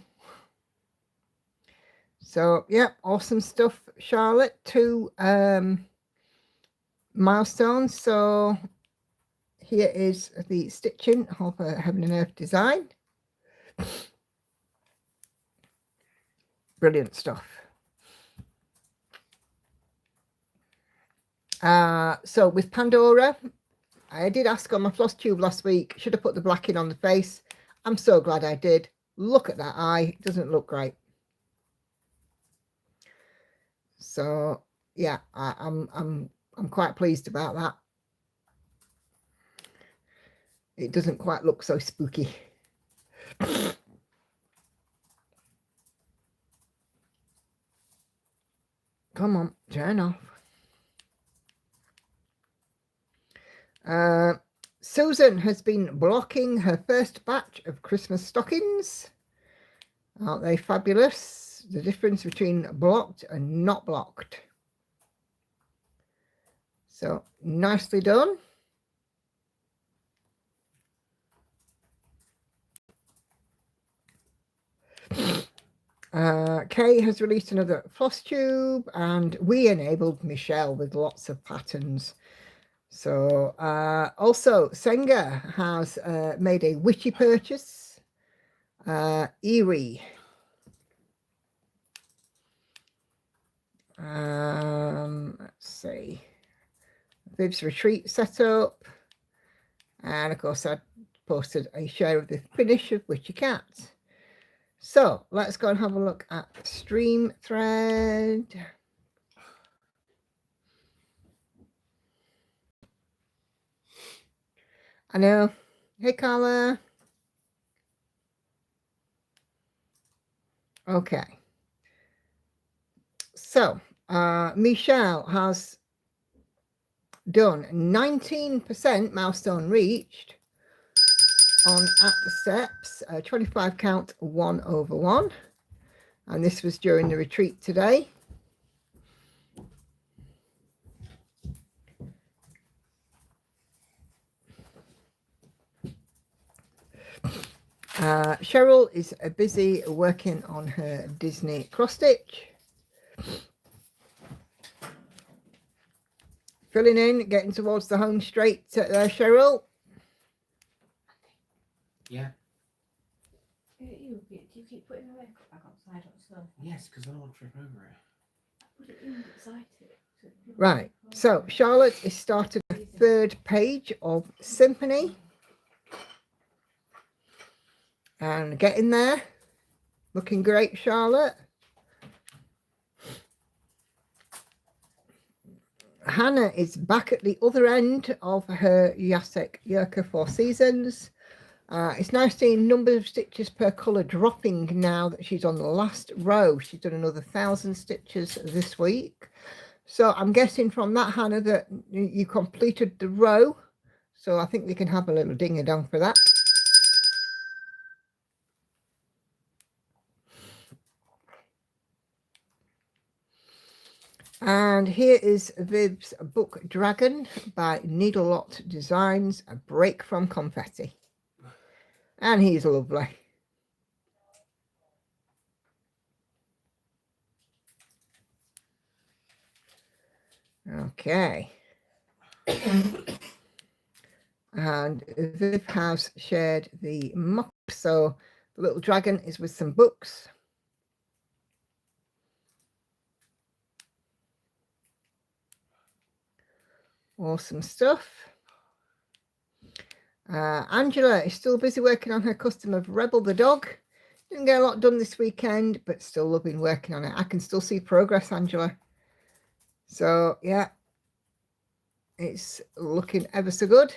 So, yeah, awesome stuff, Charlotte. 2 milestones. So here is the stitching of a Heaven and Earth design. Brilliant stuff. So with Pandora, I did ask on my floss tube last week, should I put the black in on the face? I'm so glad I did. Look at that eye. It doesn't look great. So yeah, I'm quite pleased about that. It doesn't quite look so spooky. Come on, turn off. Susan has been blocking her first batch of Christmas stockings. Aren't they fabulous? The difference between blocked and not blocked. So nicely done. Kay has released another floss tube, and we enabled Michelle with lots of patterns. So also Senga has made a witchy purchase. Eerie. Let's see. Viv's retreat setup. And of course I posted a share of the finish of Witchy Cat. So let's go and have a look at stream thread. I know. Hey, Carla. Okay. So Michelle has done 19% milestone reached on At the Steps, 25 count 1/1. And this was during the retreat today. Cheryl is busy working on her Disney cross stitch. Filling in, getting towards the home straight there, Cheryl. Yeah. Do you keep putting your makeup back outside on the sofa? Yes, because I don't want to trip over it. Right, so Charlotte is started the third page of Symphony. And getting there. Looking great, Charlotte. Hannah is back at the other end of her Jacek Yerka 4 Seasons. It's nice seeing numbers of stitches per colour dropping now that she's on the last row. She's done another 1,000 stitches this week. So I'm guessing from that, Hannah, that you completed the row. So I think we can have a little ding-a-dong for that. And here is Viv's book Dragon by Needle Lot Designs, A Break from Confetti. And he's lovely. Okay. And Viv has shared the mock. So the little dragon is with some books. Awesome stuff. Angela is still busy working on her custom of Rebel the dog. Didn't get a lot done this weekend, but still loving working on it. I can still see progress, Angela. So, yeah, it's looking ever so good.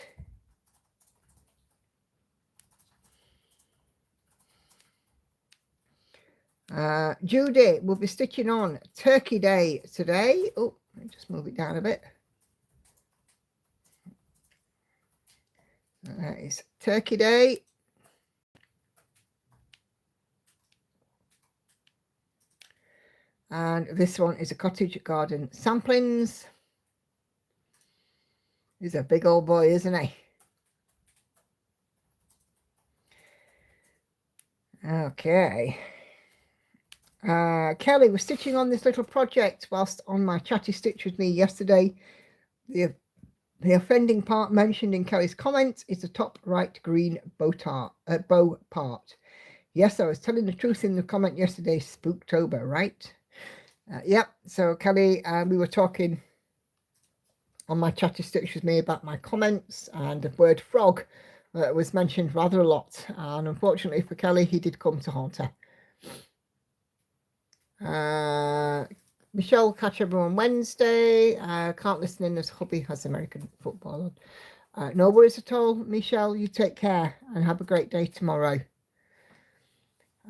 Judy will be stitching on Turkey Day today. Oh, let me just move it down a bit. That is Turkey Day. And this one is a cottage garden samplings. He's a big old boy, isn't he? Okay. Kelly was stitching on this little project whilst on my chatty stitch with me yesterday. The offending part mentioned in Kelly's comments is the top right green bow part. Yes, I was telling the truth in the comment yesterday, Spooktober, right? Yep, so Kelly, we were talking on my chatty stitch with me about my comments, and the word frog was mentioned rather a lot. And unfortunately for Kelly, he did come to haunt her. Michelle will catch everyone on Wednesday. Can't listen in as hubby has American football on. No worries at all, Michelle. You take care and have a great day tomorrow.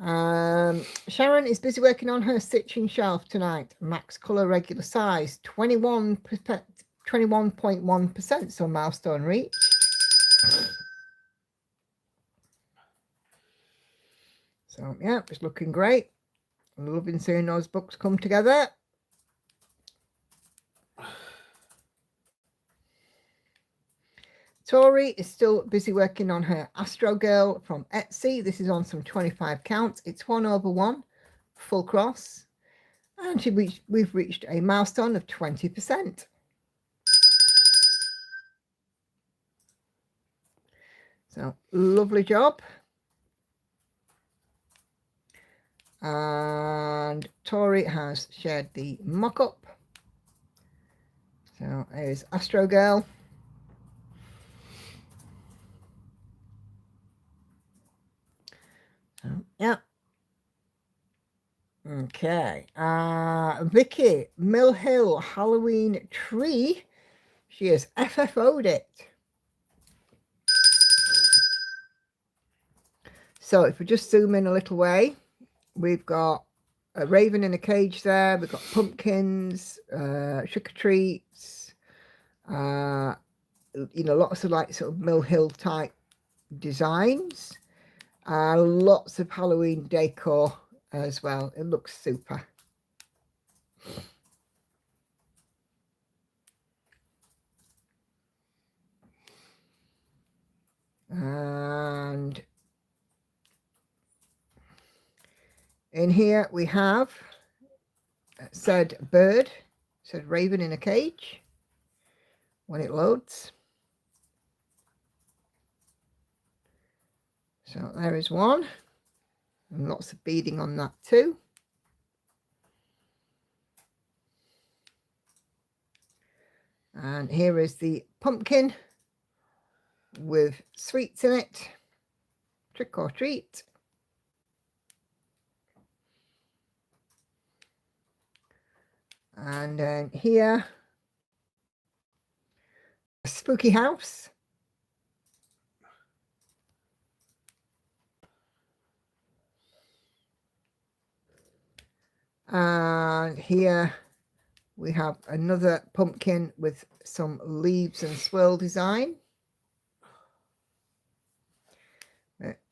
Sharon is busy working on her stitching shelf tonight. Max colour regular size, 21.1%, so milestone reach. So yeah, it's looking great. I'm loving seeing those books come together. Tori is still busy working on her Astro Girl from Etsy. This is on some 25 counts. It's 1/1, full cross. And we've reached a milestone of 20%. So, lovely job. And Tori has shared the mock-up. So, there's Astro Girl. So, yeah. Okay. Vicky, Mill Hill Halloween Tree. She has FFO'd it. So if we just zoom in a little way, we've got a raven in a cage there. We've got pumpkins, trick-or-treats, lots of like sort of Mill Hill type designs. Lots of Halloween decor as well. It looks super. And in here we have said bird, said raven in a cage when it loads. So there is one. And lots of beading on that too. And here is the pumpkin with sweets in it. Trick or treat. And then here, a spooky house. And here we have another pumpkin with some leaves and swirl design.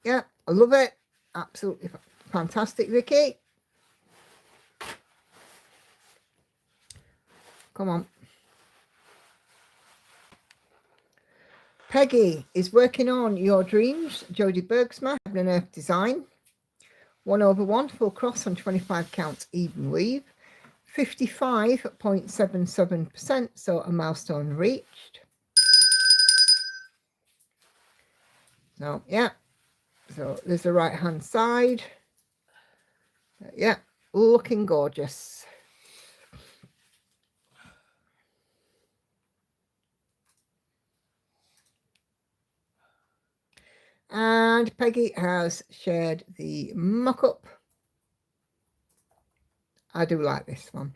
Yeah, I love it. Absolutely fantastic, Vicky. Come on. Peggy is working on Your Dreams. Jodie Bergsma, Heaven and Earth Design. 1/1, full cross on 25 counts, even weave. 55.77%, so a milestone reached. So, yeah. So, there's the right-hand side. Yeah, looking gorgeous. And Peggy has shared the mock-up. I do like this one.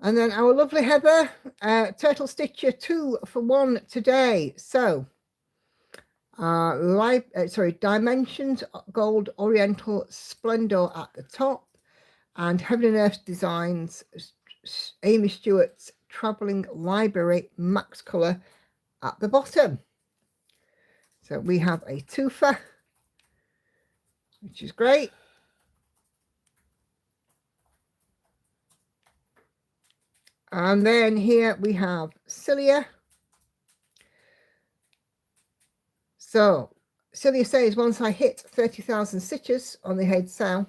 And then our lovely Heather, Turtle Stitcher 2 for 1 today. So, Dimensions Gold Oriental Splendor at the top. And Heaven and Earth Designs, Amy Stewart's Travelling Library Max Colour at the bottom. So we have a twofer, which is great. And then here we have Celia. So Celia says, once I hit 30,000 stitches on the head sale,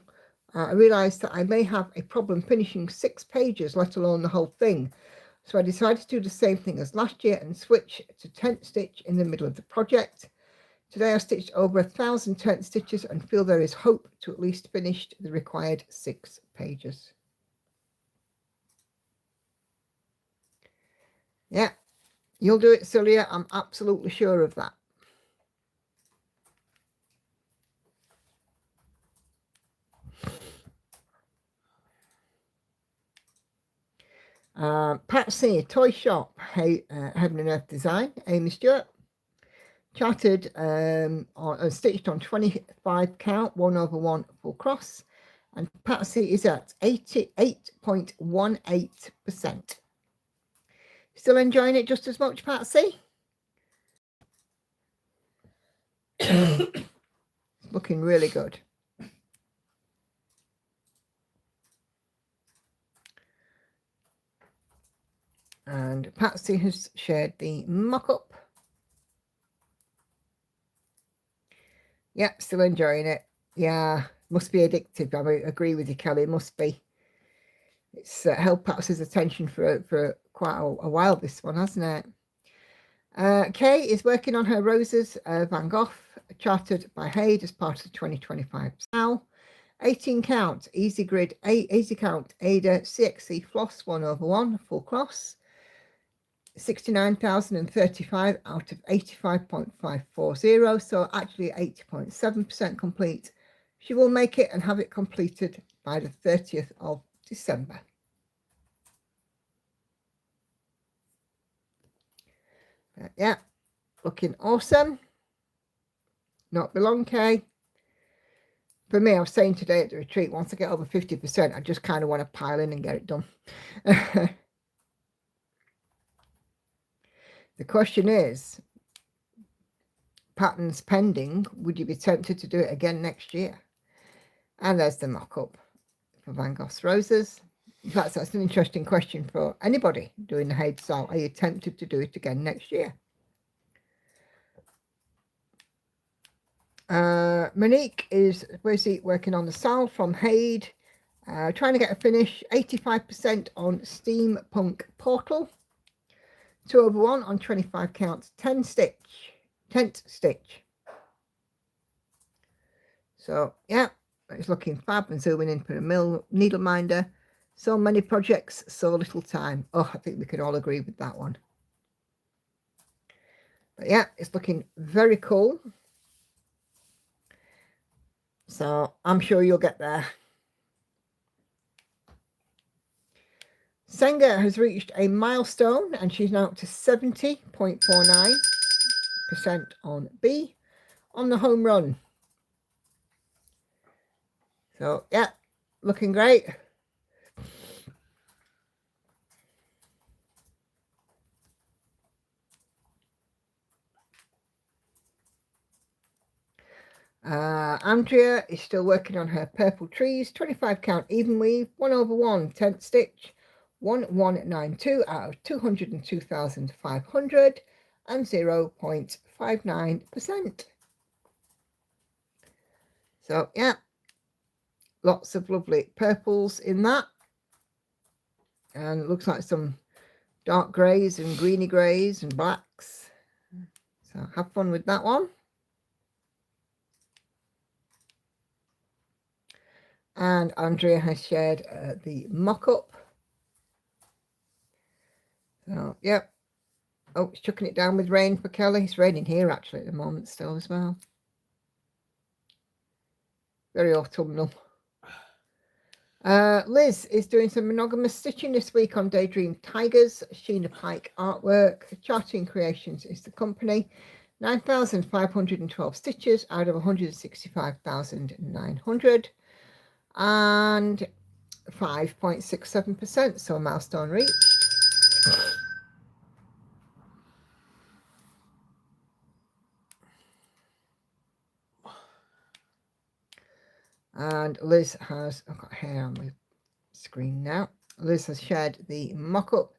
I realised that I may have a problem finishing 6 pages, let alone the whole thing. So I decided to do the same thing as last year and switch to tent stitch in the middle of the project. Today I stitched over 1,000 tent stitches and feel there is hope to at least finish the required 6 pages. Yeah, you'll do it, Celia. I'm absolutely sure of that. Patsy, Toy Shop, Heaven and Earth Design, Amy Stewart. Charted stitched on 25 count, 1/1 full cross. And Patsy is at 88.18%. Still enjoying it just as much, Patsy? Looking really good. And Patsy has shared the mock-up. Yeah, still enjoying it. Yeah, must be addictive. I agree with you, Kelly. It must be. It's held Patsy's attention for quite a while, this one, hasn't it? Kay is working on her Roses Van Gogh, chartered by Haid as part of the 2025 sale. 18 count, easy grid, easy count, Ada CXC floss 1/1, full cross. 69,035 out of 85.540, so actually 80.7% complete. She will make it and have it completed by the 30th of December. Yeah, looking awesome. Not belong, Kay. For me, I was saying today at the retreat, once I get over 50%, I just kind of want to pile in and get it done. The question is, patterns pending, would you be tempted to do it again next year? And there's the mock-up for Van Gogh's Roses. In fact, that's an interesting question for anybody doing the Haid style. Are you tempted to do it again next year? Monique is busy working on the sal from Haid, trying to get a finish. 85% on Steampunk Portal. 2/1 on 25 counts, tent stitch. So yeah, it's looking fab. And zooming in for a needle minder. So many projects, so little time. Oh, I think we can all agree with that one. But yeah, it's looking very cool. So I'm sure you'll get there. Senga has reached a milestone and she's now up to 70.49% on B on the home run. So yeah, looking great. Andrea is still working on her purple trees, 25 count even weave, 1/1 10th stitch, 1192 out of 202,500 and 0.59%. So yeah, lots of lovely purples in that, and it looks like some dark greys and greeny greys and blacks. So have fun with that one. And Andrea has shared the mock-up. So, yep. Oh, it's chucking it down with rain for Kelly. It's raining here, actually, at the moment still as well. Very autumnal. Liz is doing some monogamous stitching this week on Daydream Tigers. Sheena Pike artwork. Charting Creations is the company. 9,512 stitches out of 165,900. And 5.67%, so milestone reached. And Liz has, I've got hair on my screen now. Liz has shared the mock-up,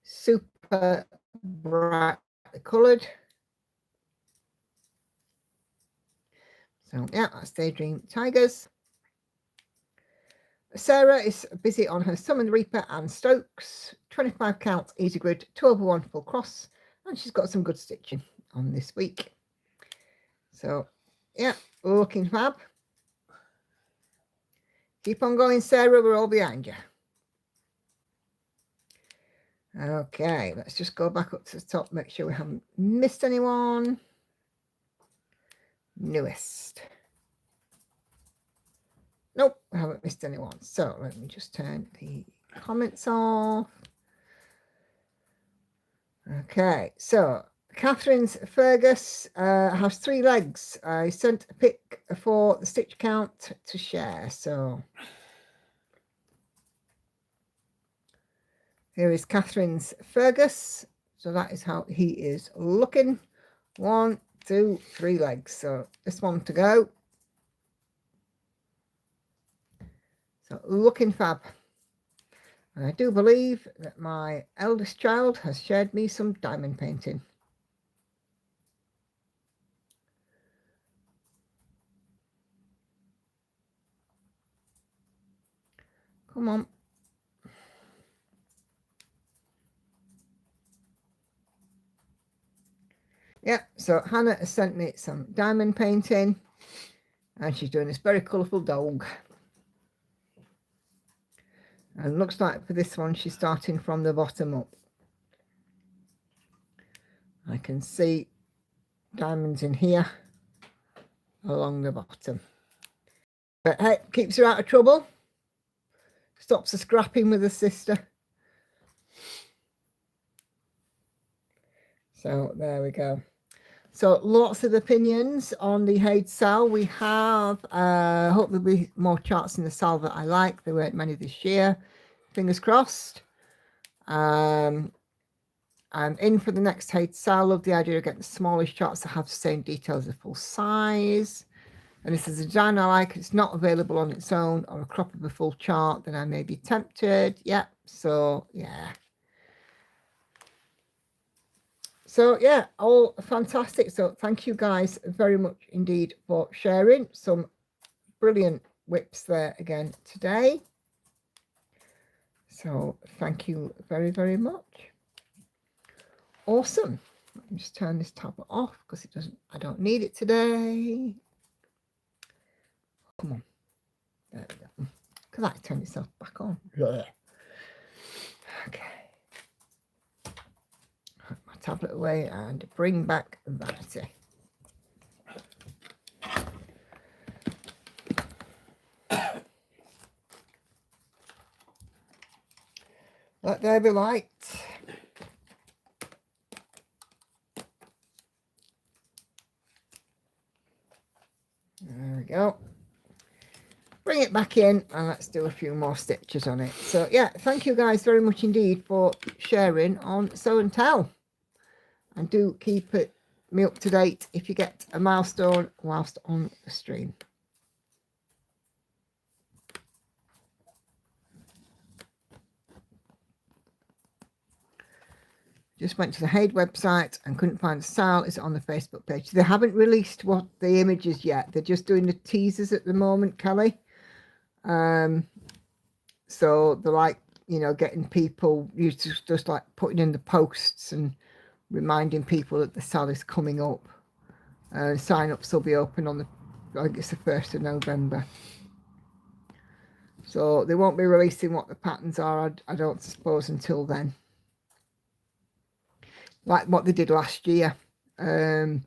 super bright coloured. So yeah, that's Daydream Tigers. Sarah is busy on her Summon Reaper and Stokes, 25 count easy grid, 2/1 full cross, and she's got some good stitching on this week. So yeah, looking fab. Keep on going, Sarah, we're all behind you. Okay, let's just go back up to the top, make sure we haven't missed anyone. Newest. Nope, I haven't missed anyone. So let me just turn the comments off. Okay, so Catherine's Fergus has 3 legs. I sent a pic for the stitch count to share. So here is Catherine's Fergus. So that is how he is looking. 1, 2, 3 legs. So this one to go. So looking fab. And I do believe that my eldest child has shared me some diamond painting. Come on. Yeah, so Hannah has sent me some diamond painting. And she's doing this very colourful dog. And looks like for this one, she's starting from the bottom up. I can see diamonds in here along the bottom. But hey, keeps her out of trouble. Stops her scrapping with her sister. So there we go. So lots of opinions on the Haid Sal. We have, hope there'll be more charts in the Sal that I like. There weren't many this year. Fingers crossed. I'm in for the next Haid Sal. Love the idea of getting the smallest charts that have the same details as full size. And if there's a design I like, it's not available on its own or a crop of a full chart, then I may be tempted. Yeah, so yeah. So yeah, all fantastic. So thank you guys very much indeed for sharing some brilliant whips there again today. So thank you very, very much. Awesome. Let me just turn this tab off because I don't need it today. Come on. There we go. Look at that, turn itself back on. Blech. Okay. Put my tablet away and bring back Vanity. Let there be light. There we go. Bring it back in and let's do a few more stitches on it. So yeah, thank you guys very much indeed for sharing on Sew and Tell. And do keep me up to date if you get a milestone whilst on the stream. Just went to the Haid website and couldn't find the style. It's on the Facebook page. They haven't released what the images yet. They're just doing the teasers at the moment, Kelly. So they're like, you know, getting people used to just like putting in the posts and reminding people that the sale is coming up. Sign-ups will be open on I think it's the 1st of November. So they won't be releasing what the patterns are, I don't suppose, until then. Like what they did last year. They're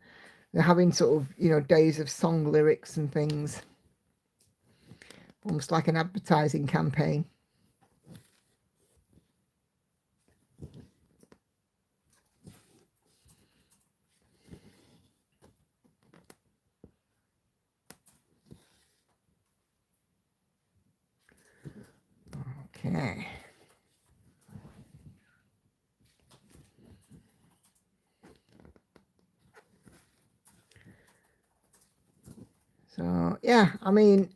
having sort of, you know, days of song lyrics and things. Almost like an advertising campaign. Okay. So yeah, I mean,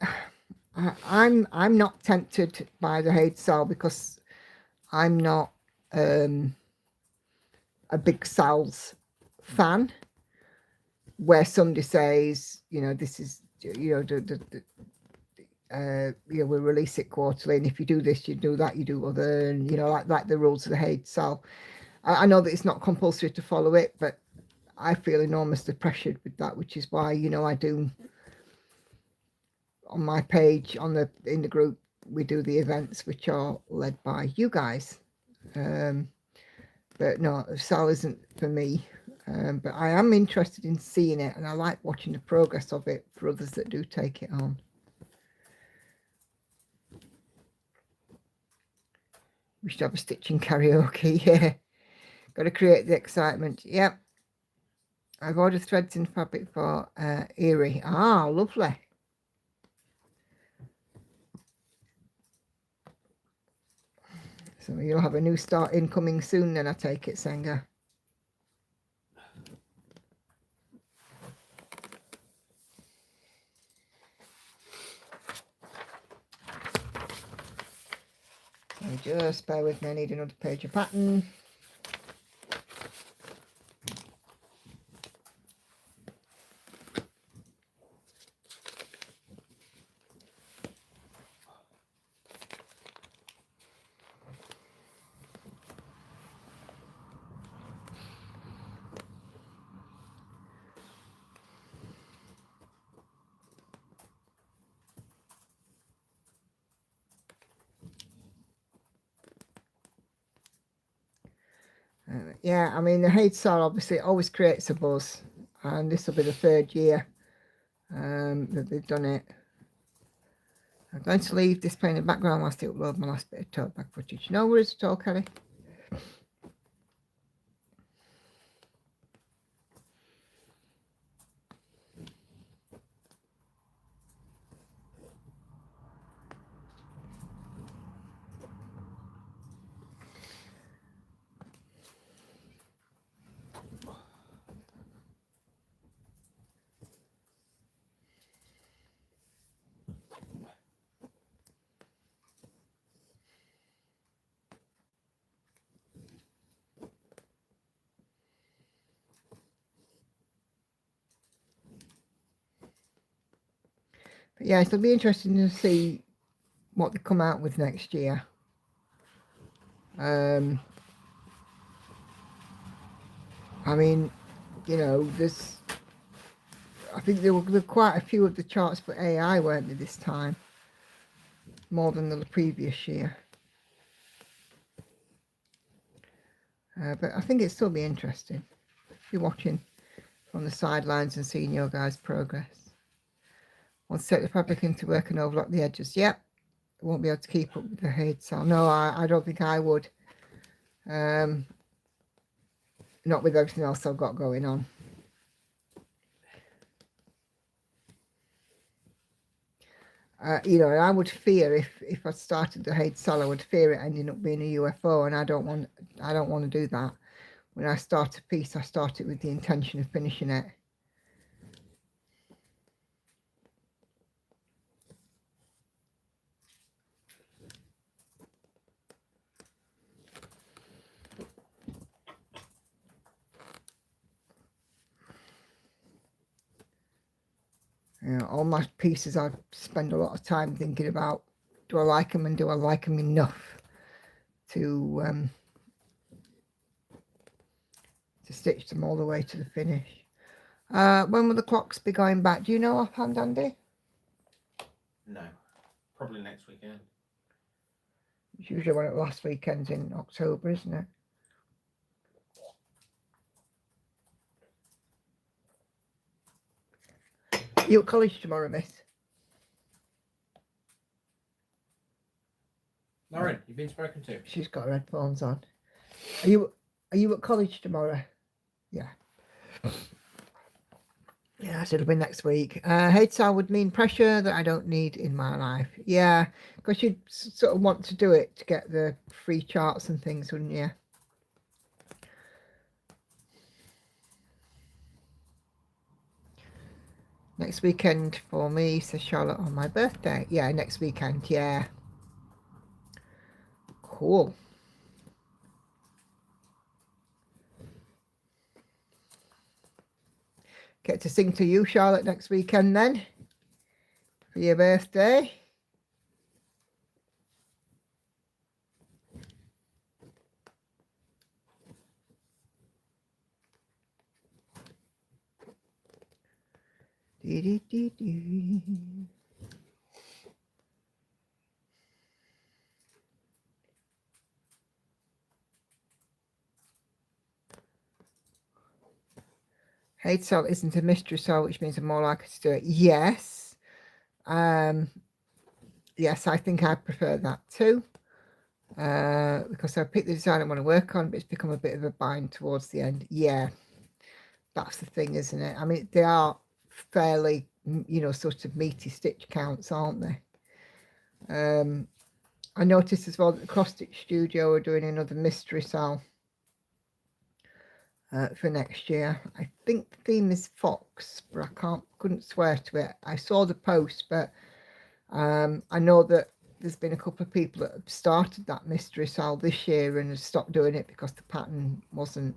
I'm not tempted by the Haid Sal because I'm not a big Sal's fan. Where somebody says, you know, this is, you know, you know, we release it quarterly, and if you do this, you do that, you do other, and you know, like the rules of the Haid Sal. I know that it's not compulsory to follow it, but I feel enormously pressured with that, which is why, you know, I do on my page in the group, we do the events which are led by you guys. But no, Sal isn't for me. But I am interested in seeing it, and I like watching the progress of it for others that do take it on. We should have a stitching karaoke, yeah. Got to create the excitement. Yep. I've ordered threads and fabric for Erie. Ah, lovely. So you'll have a new start incoming soon then, I take it, Senga. So just bear with me, I need another page of pattern. Yeah, I mean, the Haid Sal obviously always creates a buzz, and this will be the 3rd year that they've done it. I'm going to leave this playing in the background whilst I upload my last bit of tote bag footage. No worries at all, Kelly. But yeah, it'll be interesting to see what they come out with next year. I mean, you know, I think there were quite a few of the charts for AI, weren't there, this time? more than the previous year. But I think it'd still be interesting if you're watching from the sidelines and seeing your guys' progress. Want to take the fabric into work and overlock the edges. Yep. Won't be able to keep up with the head cell. No, I don't think I would. Not with everything else I've got going on. You know, I would fear if I started the head cell, I would fear it ending up being a UFO, and I don't want to do that. When I start a piece, I start it with the intention of finishing it. You know, all my pieces, I spend a lot of time thinking about, do I like them and do I like them enough to stitch them all the way to the finish. When will the clocks be going back? Do you know offhand, Andy? No, probably next weekend. It's usually one of the last weekends in October, isn't it? You at college tomorrow, miss? Lauren, you've been spoken to. She's got her headphones on. Are you at college tomorrow? Yeah. Yeah, so it'll be next week. Hate cell would mean pressure that I don't need in my life. Yeah, because you'd sort of want to do it to get the free charts and things, wouldn't you? Next weekend for me, says Charlotte, on my birthday. Yeah, next weekend, yeah. Cool. Get to sing to you, Charlotte, next weekend then, for your birthday. Dee, dee, dee, dee. Hate cell isn't a mystery cell, which means I'm more likely to do it. Yes. Yes, I think I prefer that too. Because I picked the design I want to work on, but it's become a bit of a bind towards the end. Yeah, that's the thing, isn't it? I mean, they are fairly, you know, sort of meaty stitch counts, aren't they? I noticed as well that the Cross Stitch Studio are doing another mystery cell for next year. I think the theme is Fox, but I couldn't swear to it. I saw the post, but I know that there's been a couple of people that have started that mystery cell this year and have stopped doing it because the pattern wasn't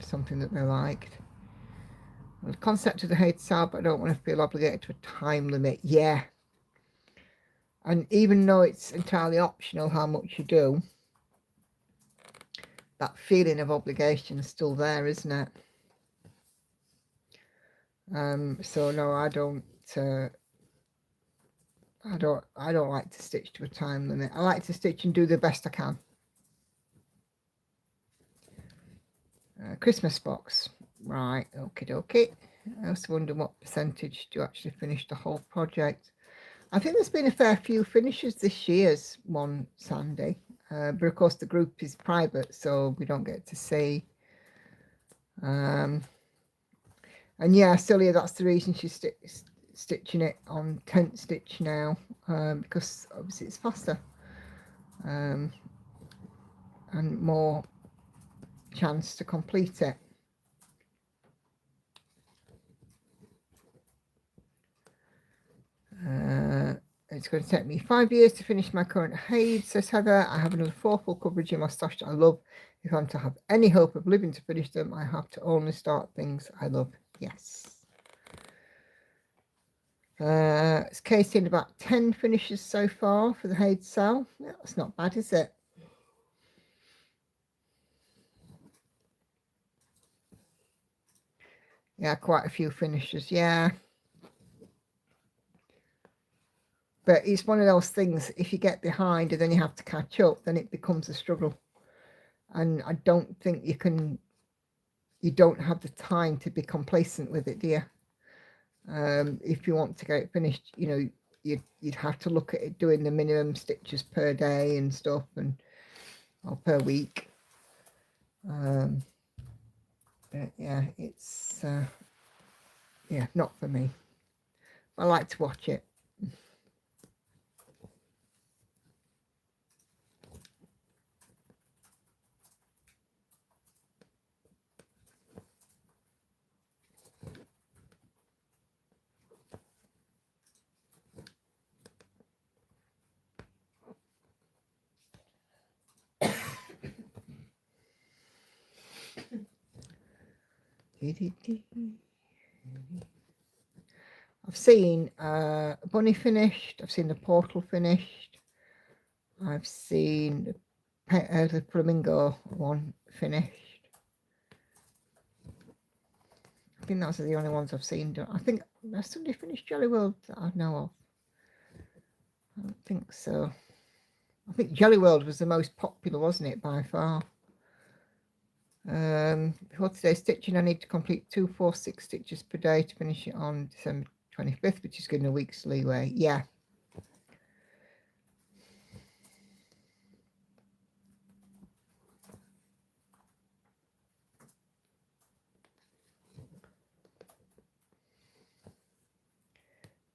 something that they liked. The concept of the hate cell, but I don't want to feel obligated to a time limit. Yeah. And even though it's entirely optional how much you do, that feeling of obligation is still there, isn't it? So no, I don't like to stitch to a time limit. I like to stitch and do the best I can. Christmas box, right? Okie dokie. I also wonder what percentage do you actually finish the whole project. I think there's been a fair few finishes this year's one, Sandy. But of course the group is private, so we don't get to see. And yeah, Celia, that's the reason she's stitching it on tent stitch now, because obviously it's faster and more chance to complete it. It's going to take me 5 years to finish my current Haid, says Heather. I have another 4 full coverage in my stash that I love. If I'm to have any hope of living to finish them, I have to only start things I love. Yes. It's Casey in about 10 finishes so far for the Haid cell. Yeah, that's not bad, is it? Yeah, quite a few finishes, yeah. But it's one of those things, if you get behind and then you have to catch up, then it becomes a struggle. And I don't think you don't have the time to be complacent with it, do you? If you want to get it finished, you know, you'd have to look at it doing the minimum stitches per day and stuff, and or per week. But yeah, it's yeah, not for me. I like to watch it. I've seen Bunny finished. I've seen the Portal finished. I've seen the Flamingo one finished. I think those are the only ones I've seen. I think has somebody finished Jelly World that I know of? I don't think so. I think Jelly World was the most popular, wasn't it, by far? Before today's stitching, I need to complete 246 stitches per day to finish it on December 25th, which is giving a week's leeway. Yeah.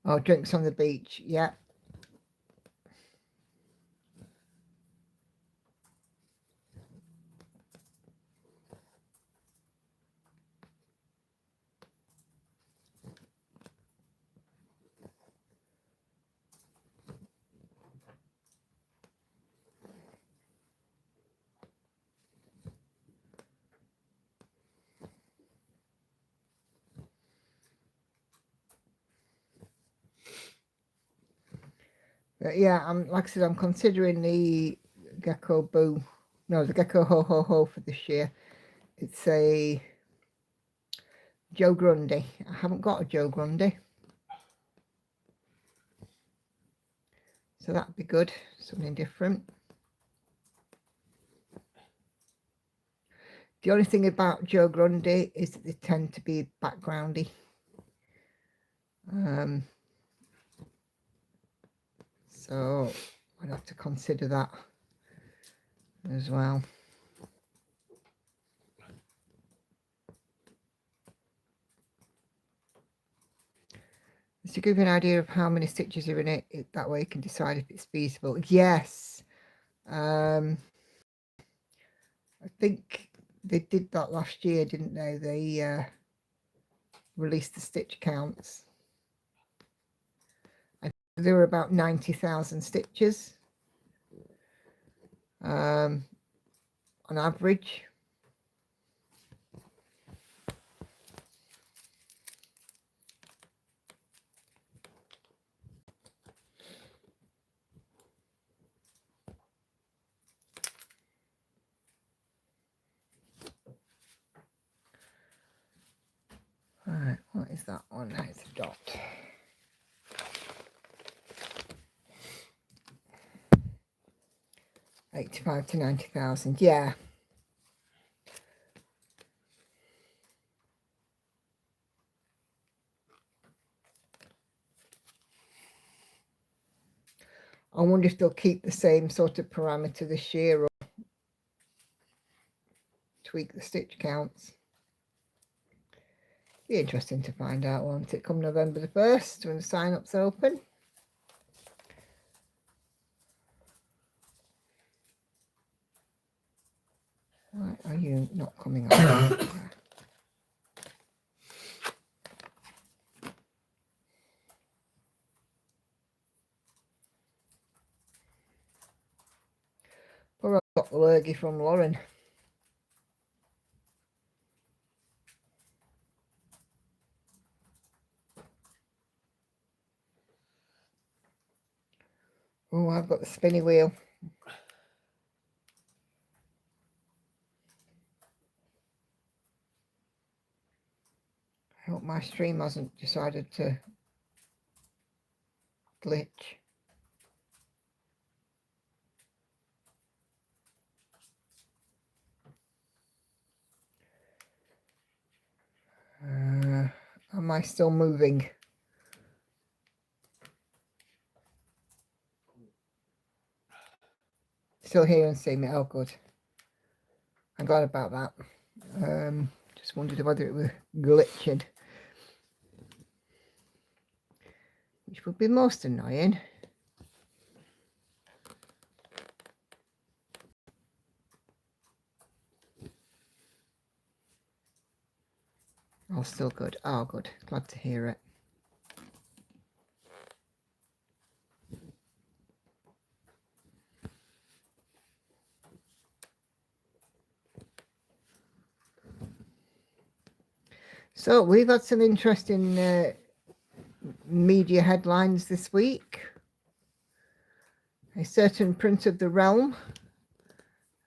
Oh, drinks on the beach. Yeah. But yeah, like I said, I'm considering the Gecko Boo. No, the Gecko Ho Ho Ho for this year. It's a Joe Grundy. I haven't got a Joe Grundy. So that'd be good. Something different. The only thing about Joe Grundy is that they tend to be backgroundy. So I'd have to consider that as well. Just to give you an idea of how many stitches are in it, that way you can decide if it's feasible. Yes. I think they did that last year, didn't they? They released the stitch counts. I think there were about 90,000 stitches on average. Right, what is that one? No, it's a dot. $85,000 to $90,000, yeah. I wonder if they'll keep the same sort of parameter this year or tweak the stitch counts. Be interesting to find out, won't it, come November the 1st when the sign-ups open. Why are you not coming on? Poor I got the lurgy from Lauren. Oh, I've got the spinny wheel. I hope my stream hasn't decided to glitch. am I still moving? Still here and seeing me. Oh, good. I'm glad about that. Just wondered whether it was glitching, which would be most annoying. Oh, still good. Oh, good. Glad to hear it. So we've had some interesting media headlines this week. A certain prince of the realm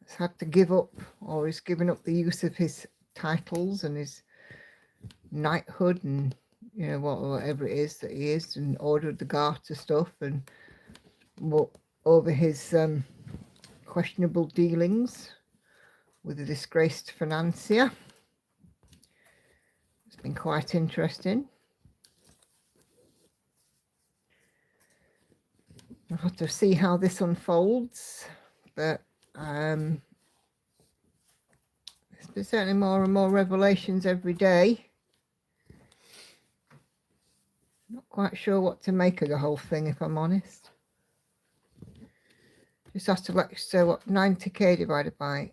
has had to give up, or is giving up the use of his titles and his knighthood and, you know, whatever it is that he is, and ordered the garter stuff, and over his questionable dealings with a disgraced financier. It's been quite interesting. We'll have to see how this unfolds, but there's certainly more and more revelations every day. Not quite sure what to make of the whole thing, if I'm honest. Just has to so what, 90k divided by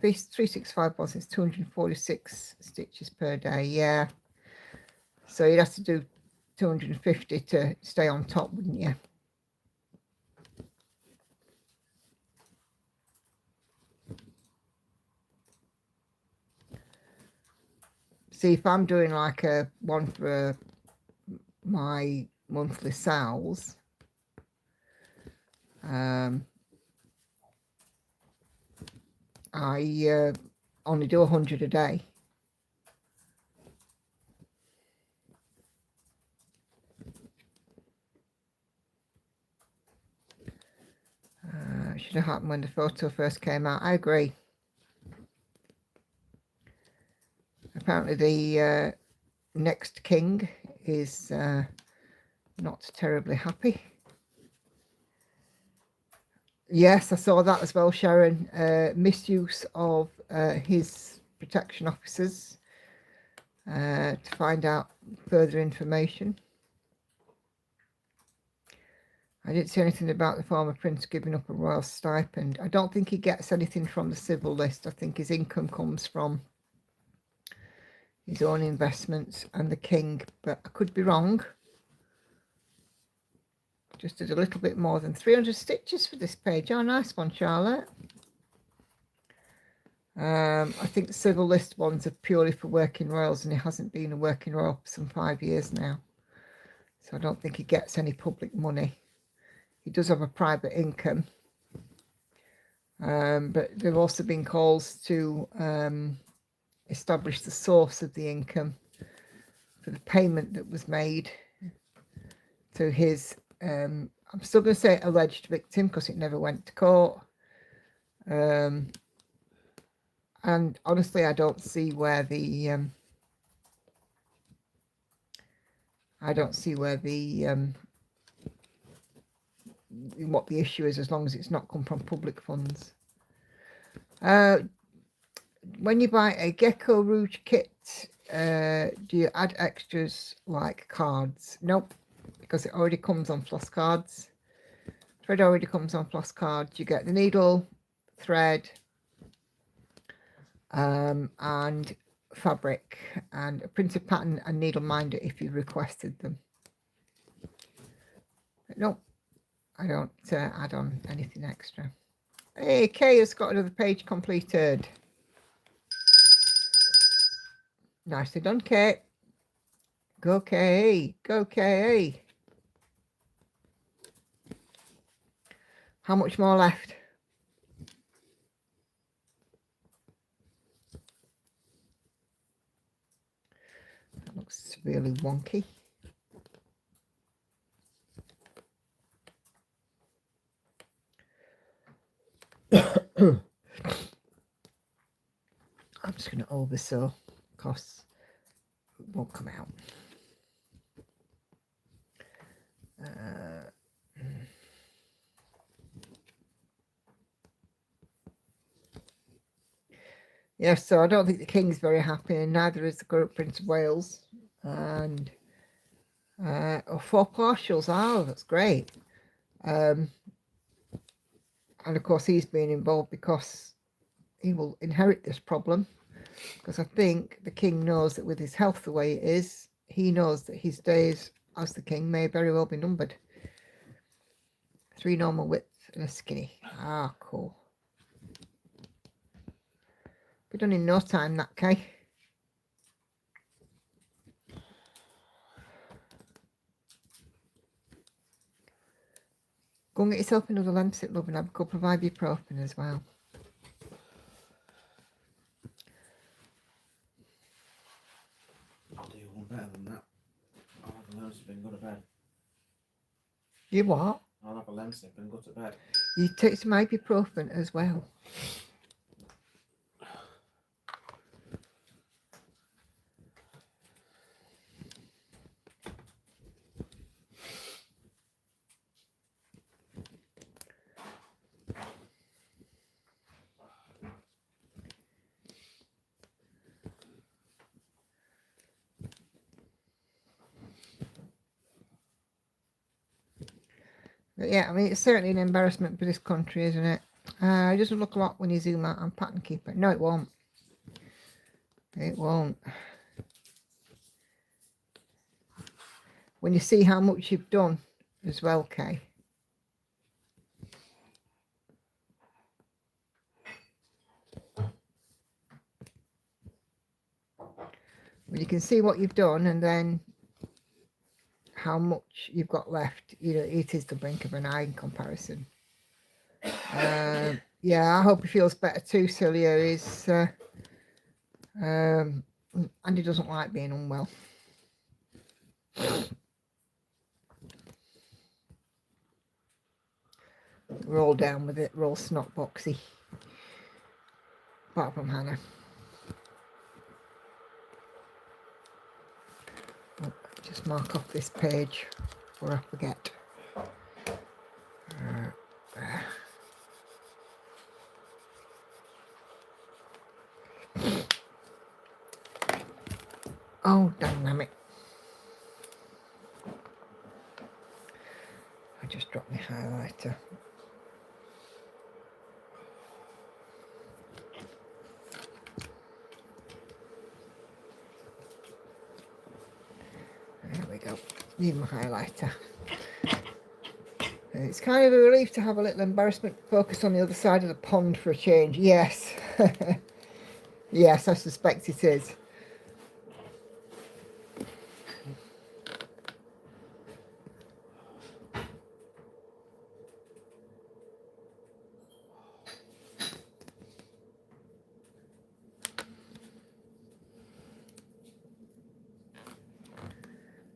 365 bosses, is 246 stitches per day. Yeah, so you'd have to do 250 to stay on top, wouldn't you? See, if I'm doing like a one for my monthly sales, I only do 100 a day. Should have happened when the photo first came out. I agree. Apparently the next king is not terribly happy. Yes, I saw that as well, Sharon. Misuse of his protection officers to find out further information. I didn't see anything about the former prince giving up a royal stipend. I don't think he gets anything from the civil list. I think his income comes from his own investments and the king, but I could be wrong. Just did a little bit more than 300 stitches for this page. Oh, nice one, Charlotte. I think the civil list ones are purely for working royals, and he hasn't been a working royal for some 5 years now. So I don't think he gets any public money. He does have a private income. But there have also been calls to establish the source of the income for the payment that was made to his, I'm still going to say alleged victim because it never went to court. And honestly, I don't see where the what the issue is, as long as it's not come from public funds. When you buy a Gecko Rouge kit, do you add extras like cards? Nope, because it already comes on floss cards. Thread already comes on floss cards. You get the needle, thread, and fabric, and a printed pattern and needle minder if you requested them. But nope, I don't add on anything extra. Hey, Kay has got another page completed. Nicely done, Kay. Go, Kay. Go, Kay. How much more left? That looks really wonky. I'm just going to oversew because it won't come out. Yes, so I don't think the King's very happy, and neither is the current Prince of Wales. And oh, 4 partials. Oh, that's great. And of course, he's been involved because he will inherit this problem. Because I think the King knows that with his health the way it is, he knows that his days as the King may very well be numbered. 3 normal width and a skinny. Ah, cool. Be done in no time, that, Kay. Go and get yourself another Lemsip, love, and have a couple of ibuprofen as well. I'll do one better than that. I'll have a Lemsip and go to bed. You what? I'll have a Lemsip and go to bed. You take some ibuprofen as well. But yeah, I mean, it's certainly an embarrassment for this country, isn't it? It doesn't look a lot when you zoom out on pattern keeper. No, it won't. It won't. When you see how much you've done as well, Kay. When you can see what you've done and then how much you've got left, you know, it is the blink of an eye in comparison. Yeah, I hope he feels better too, Celia. Andy doesn't like being unwell. We're all down with it. We're all snot boxy. Apart from Hannah. Oh, just mark off this page before I forget. Oh, dynamic. I just dropped my highlighter. There we go. Need my highlighter. It's kind of a relief to have a little embarrassment focus on the other side of the pond for a change. Yes. Yes, I suspect it is.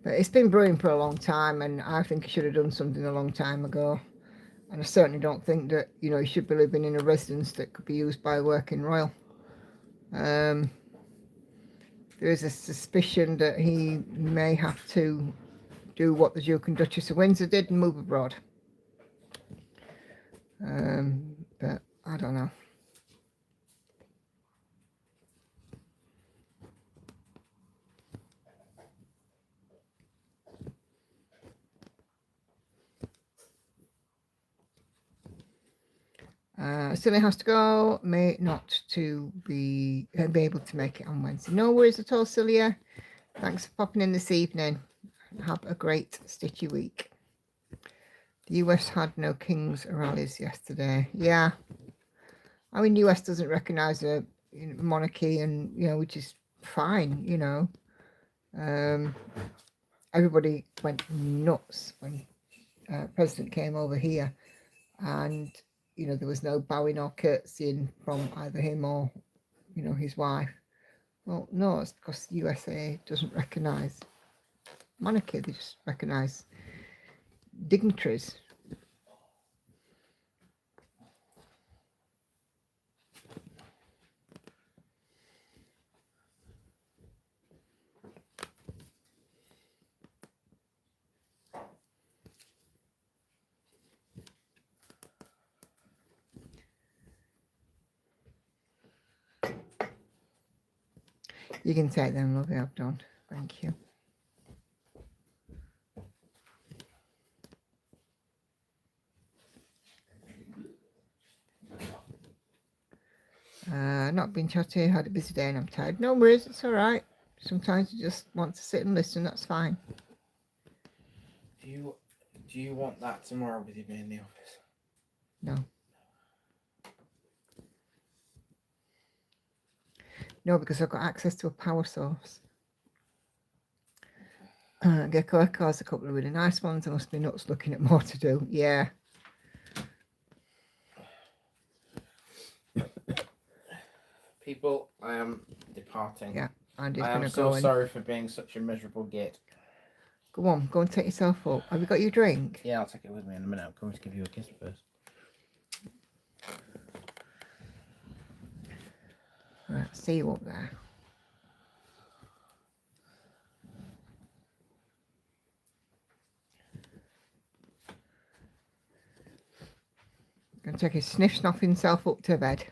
But it's been brewing for a long time, and I think I should have done something a long time ago. And I certainly don't think that, you know, you should be living in a residence that could be used by a working royal. There is a suspicion that he may have to do what the Duke and Duchess of Windsor did and move abroad. But I don't know. Still has to go, may not to be able to make it on Wednesday. No worries at all, Celia. Thanks for popping in this evening. Have a great stitchy week. The US had no King's rallies yesterday. Yeah. I mean, US doesn't recognise a monarchy, and, you know, which is fine, you know. Everybody went nuts when President came over here, and, you know, there was no bowing or curtsying from either him or, you know, his wife. Well, no, it's because the USA doesn't recognise monarchy. They just recognise dignitaries. You can take them, lovely. I've done. Thank you. Not been chatty, had a busy day and I'm tired. No worries, it's all right. Sometimes you just want to sit and listen, that's fine. Do you want that tomorrow with you being in the office? No. No, because I've got access to a power source. Gecko Echo has a couple of really nice ones. I must be nuts looking at more to do. Yeah. People, I am departing. Yeah. Andy's I going am to so go in. sorry for being such a miserable git. Go on, go and take yourself up. Have you got your drink? Yeah, I'll take it with me in a minute. I'm coming to give you a kiss first. Right, see you up there. Going to take his sniff-snoff himself up to bed.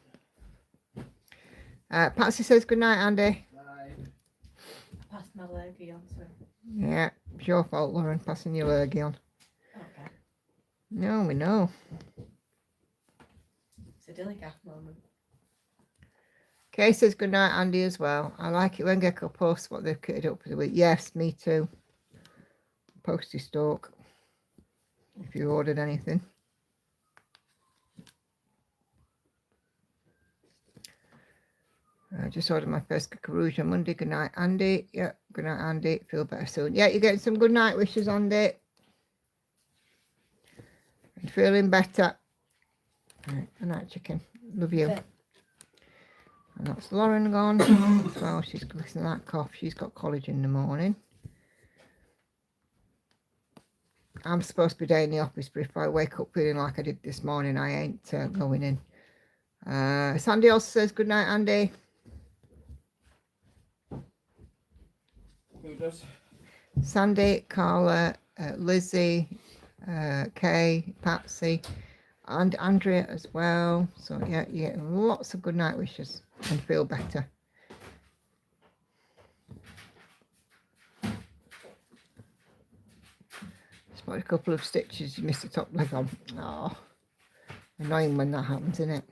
Patsy says good night, Andy. Bye. Passed my lurgy on, so. Yeah, it's your fault, Lauren, passing your lurgy on. Okay. No, we know. It's a dilly gaff moment. Kay says good night, Andy, as well. I like it when Gecko posts what they've kitted up for the week. Yes, me too. Posty stalk. If you ordered anything. I just ordered my first Gecko Rouge on Monday. Good night, Andy. Yeah, good night, Andy. Feel better soon. Yeah, you're getting some good night wishes, Andy. And feeling better. Right, good night, chicken. Love you. Okay. And that's Lauren gone as well. She's listening to that cough. She's got college in the morning. I'm supposed to be down in the office, but if I wake up feeling like I did this morning, I ain't going in. Sandy also says good night, Andy. Who does? Sandy, Carla, Lizzie, Kay, Patsy, and Andrea as well. So yeah, you're getting lots of good night wishes and feel better. Spot a couple of stitches, you missed the top leg on. Oh, annoying when that happens, isn't it?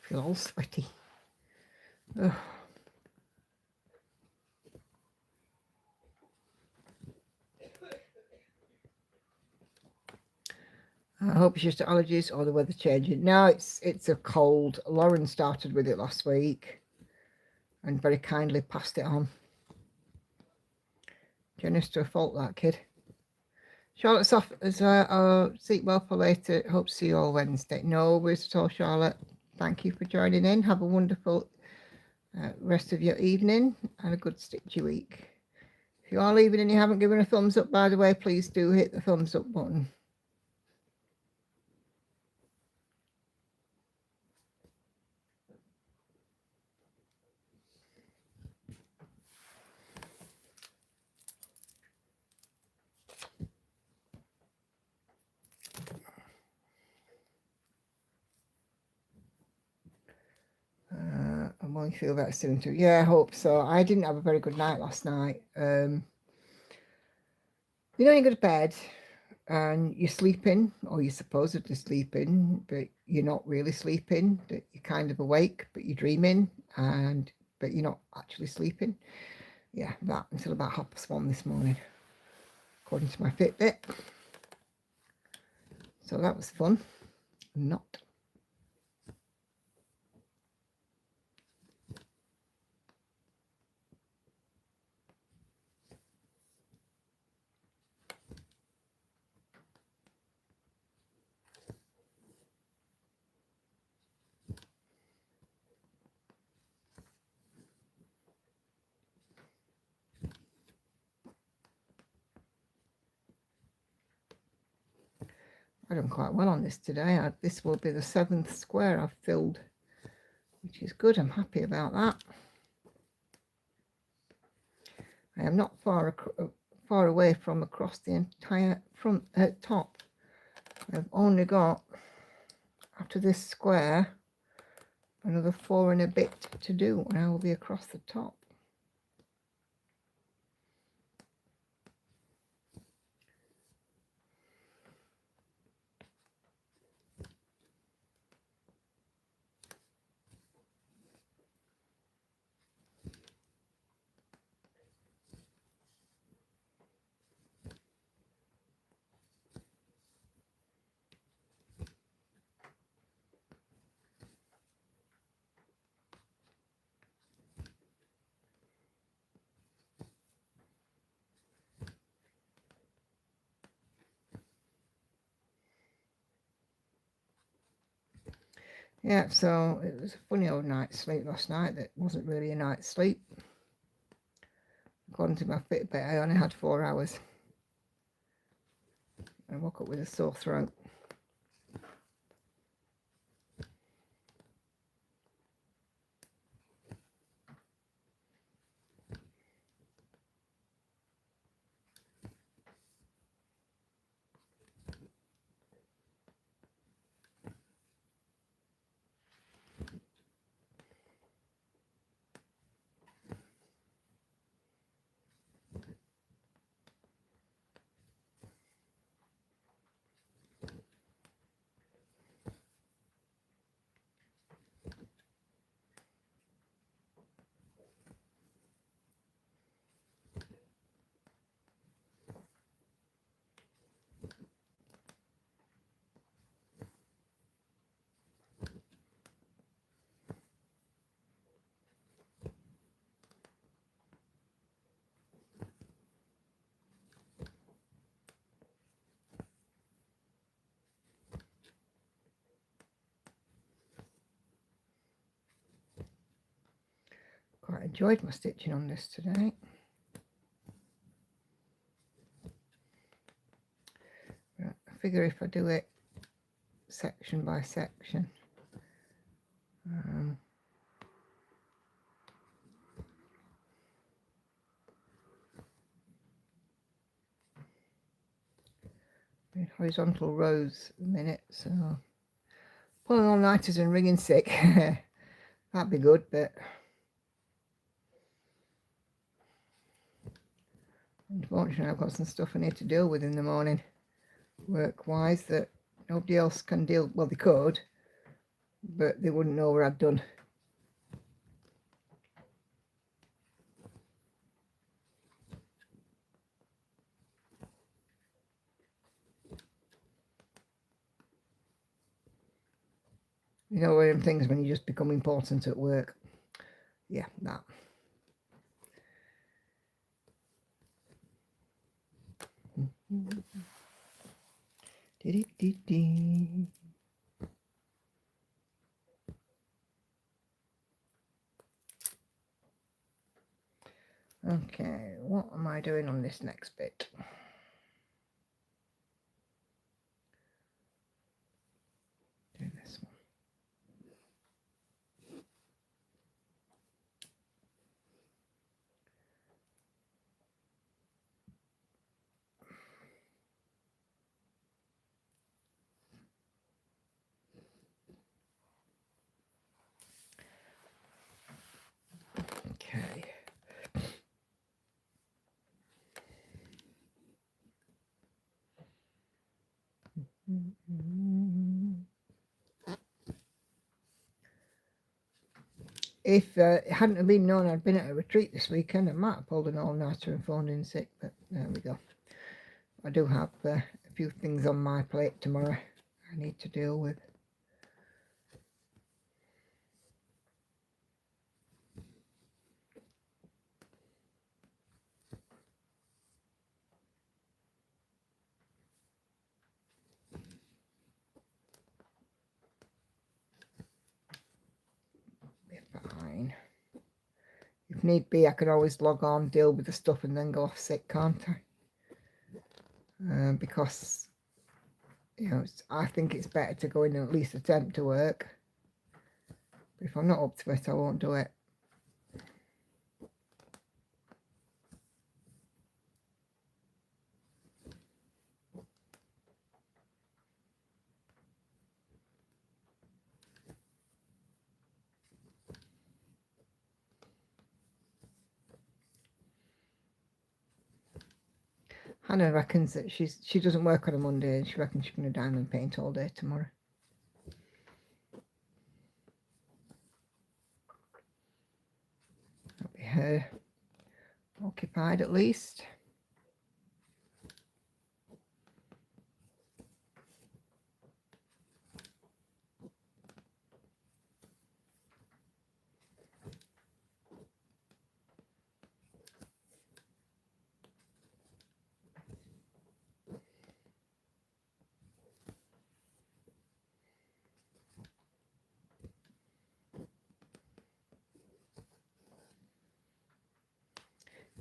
Feel all sweaty. Ugh. I hope it's just allergies or the weather changing. No, it's a cold. Lauren started with it last week and very kindly passed it on. Generous to a fault, that kid. Charlotte's off as seat well for later. Hope to see you all Wednesday. No worries at all, Charlotte. Thank you for joining in. Have a wonderful rest of your evening and a good stitchy week. If you are leaving and you haven't given a thumbs up, by the way, please do hit the thumbs up button. And will you feel better soon too? Yeah, I hope so. I didn't have a very good night last night. You go to bed and you're sleeping, or you're supposedly sleeping, but you're not really sleeping. That you're kind of awake, but you're dreaming, but you're not actually sleeping. Yeah, that until about 1:30 this morning, according to my Fitbit. So that was fun. Not. I've done quite well on this today. This will be the 7th square I've filled, which is good. I'm happy about that. I am not far away from across the entire front top. I've only got, after this square, another 4 and a bit to do, and I will be across the top. Yeah, so it was a funny old night's sleep last night that wasn't really a night's sleep. According to my Fitbit, I only had 4 hours. I woke up with a sore throat. Quite enjoyed my stitching on this today. Right, I figure if I do it section by section, in horizontal rows a minute, so pulling all-nighters and ringing sick. That'd be good, but unfortunately I've got some stuff I need to deal with in the morning, work-wise, that nobody else can deal. Well, they could, but they wouldn't know what I'd done. You know, one of them things when you just become important at work. Yeah, that. Okay, what am I doing on this next bit? Do this one. Okay. If it hadn't have been known I'd been at a retreat this weekend, I might have pulled an all-nighter and phoned in sick, but there we go. I do have a few things on my plate tomorrow I need to deal with. Be fine. If need be, I could always log on, deal with the stuff, and then go off sick, can't I? Because you know, I think it's better to go in and at least attempt to work. But if I'm not up to it, I won't do it. Hannah reckons that she doesn't work on a Monday, and she reckons she's going to diamond paint all day tomorrow. That'll be her occupied at least.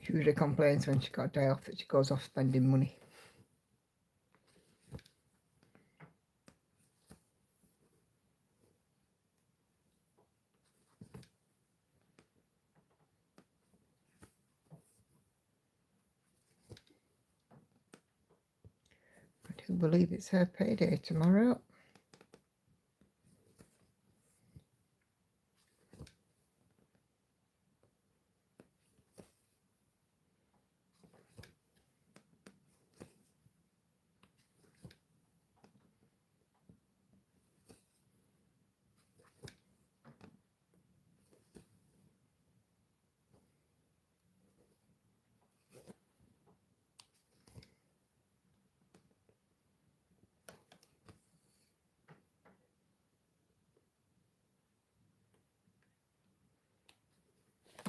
She usually complains when she got a day off that she goes off spending money. I do believe it's her payday tomorrow.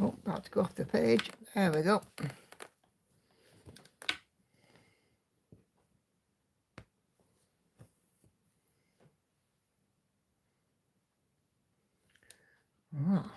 Oh, about to go off the page. There we go. Ah.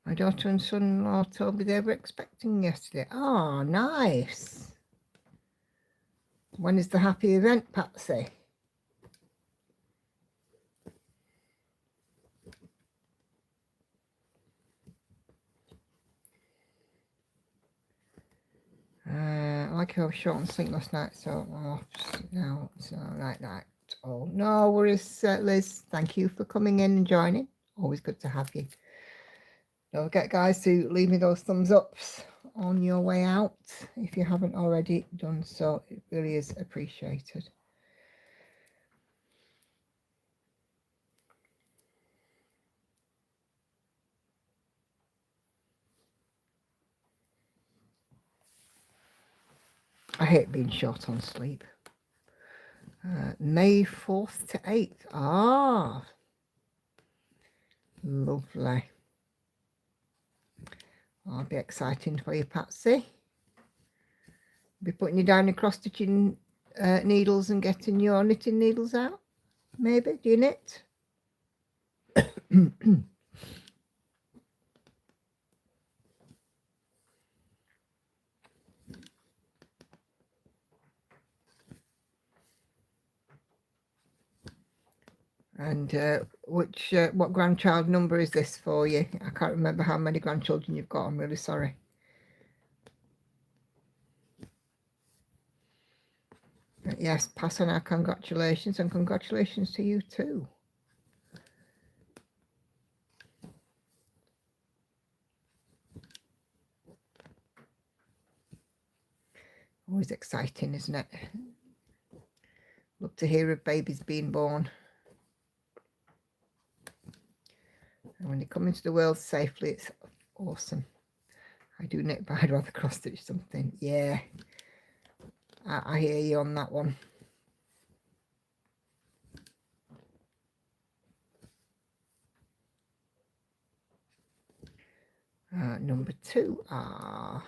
My daughter and son-in-law told me they were expecting yesterday. Oh, nice. When is the happy event, Patsy? I like how short on sleep last night, so now it's night. Oh, no worries, Liz. Thank you for coming in and joining. Always good to have you. Don't forget, guys, to leave me those thumbs ups on your way out if you haven't already done so. It really is appreciated. I hate being short on sleep. May 4th to 8th. Ah, lovely. I'll be exciting for you, Patsy. Be putting you down across stitching needles and getting your knitting needles out. Maybe. Do you knit? And what grandchild number is this for you? I can't remember how many grandchildren you've got. I'm really sorry. But yes, pass on our congratulations, and congratulations to you too. Always exciting, isn't it? Love to hear of babies being born. And when they come into the world safely, it's awesome. I do knit, but I'd rather cross stitch something. Yeah, I hear you on that one. Number 2. Ah,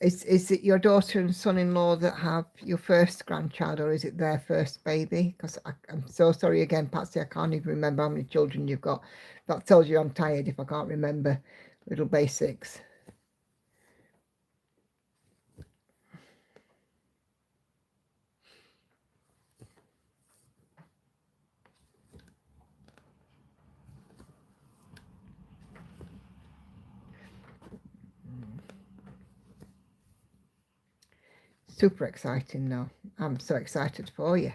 Is it your daughter and son-in-law that have your first grandchild, or is it their first baby? Because I'm so sorry again, Patsy, I can't even remember how many children you've got. That tells you I'm tired if I can't remember little basics. Super exciting though. I'm so excited for you.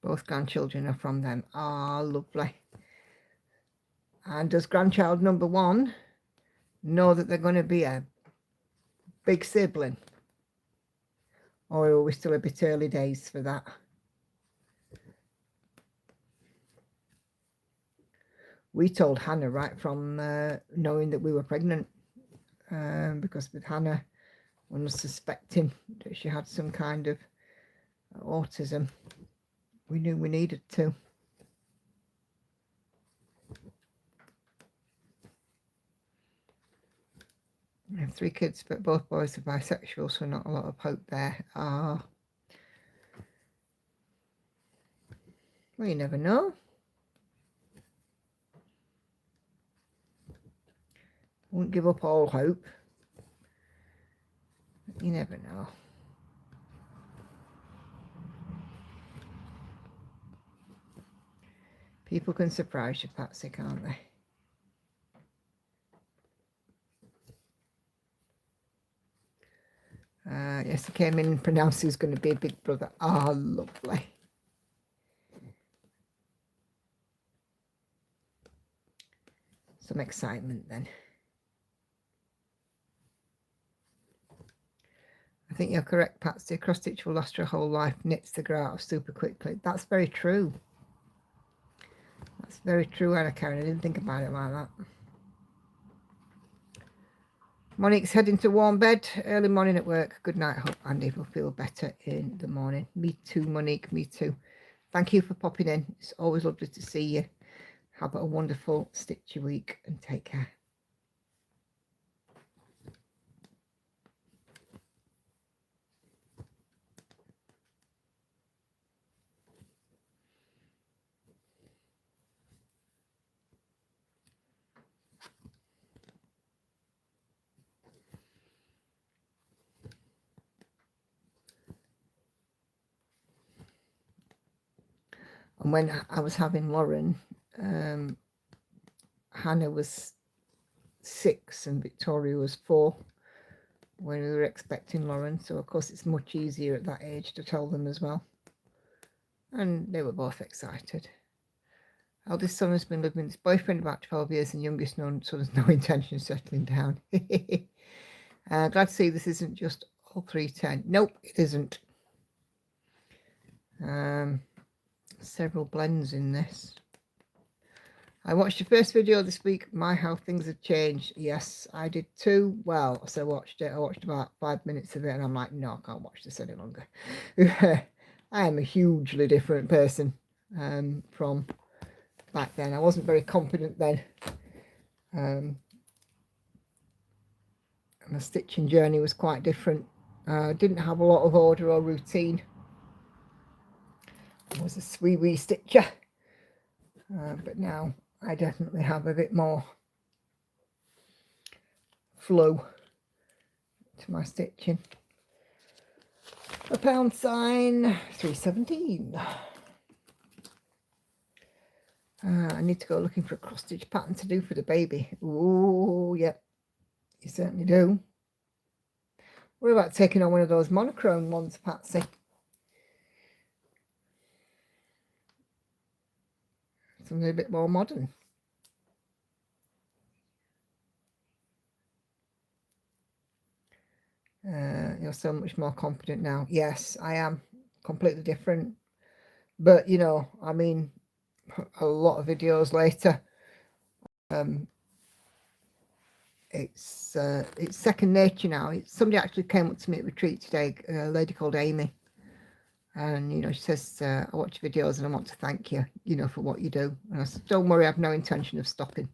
Both grandchildren are from them. Ah, lovely. And does grandchild number 1 know that they're going to be a big sibling? Or are we still a bit early days for that? We told Hannah right from knowing that we were pregnant, because with Hannah, one was suspecting that she had some kind of autism. We knew we needed to. I have 3 kids, but both boys are bisexual, so not a lot of hope there. Ah, well, you never know. Won't give up all hope. You never know. People can surprise you, Patsy, can't they? Yes, he came in and pronounced he was going to be a big brother. Ah, lovely. Some excitement then. I think you're correct, Patsy. A cross stitch will last your whole life, knits the grow out super quickly. That's very true. That's very true, Anna Karen. I didn't think about it like that. Monique's heading to warm bed. Early morning at work. Good night. Hope Andy will feel better in the morning. Me too, Monique. Me too. Thank you for popping in. It's always lovely to see you. Have a wonderful stitchy week and take care. And when I was having Lauren, Hannah was 6 and Victoria was 4 when we were expecting Lauren. So, of course, it's much easier at that age to tell them as well. And they were both excited. Eldest son has been living with his boyfriend about 12 years and youngest son has no intention of settling down. Glad to see this isn't just all 310. Nope, it isn't. Several blends in this. I watched the first video this week, My How Things Have Changed. Yes, I did too. Well, so I watched it. I watched about 5 minutes of it and I'm like, no, I can't watch this any longer. I am a hugely different person from back then. I wasn't very confident then. My stitching journey was quite different. Didn't have a lot of order or routine. I was a wee stitcher. But now I definitely have a bit more flow to my stitching. A pound sign, 317. I need to go looking for a cross stitch pattern to do for the baby. Oh, yep, you certainly do. What about taking on one of those monochrome ones, Patsy? Something a bit more modern. You're so much more confident now. Yes, I am completely different. But you know, I mean, a lot of videos later, it's second nature now. Somebody actually came up to me at retreat today, a lady called Amy, and you know, she says, I watch your videos and I want to thank you, you know, for what you do. And I said, don't worry, I've no intention of stopping.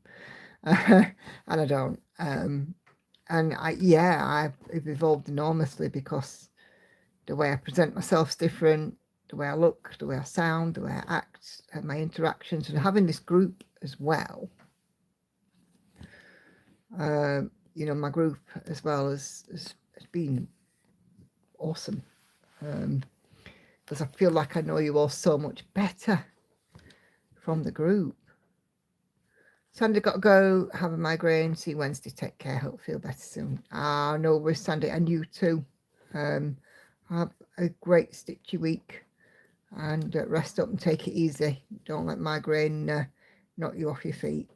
And I don't. And I've evolved enormously, because the way I present myself is different, the way I look, the way I sound, the way I act, and my interactions, and having this group as well. You know, my group as well has been awesome, because I feel like I know you all so much better from the group. Sandy, got to go, have a migraine, see you Wednesday, take care, hope feel better soon. No worries, Sandy, and you too. Have a great stitchy week, and rest up and take it easy. Don't let migraine knock you off your feet.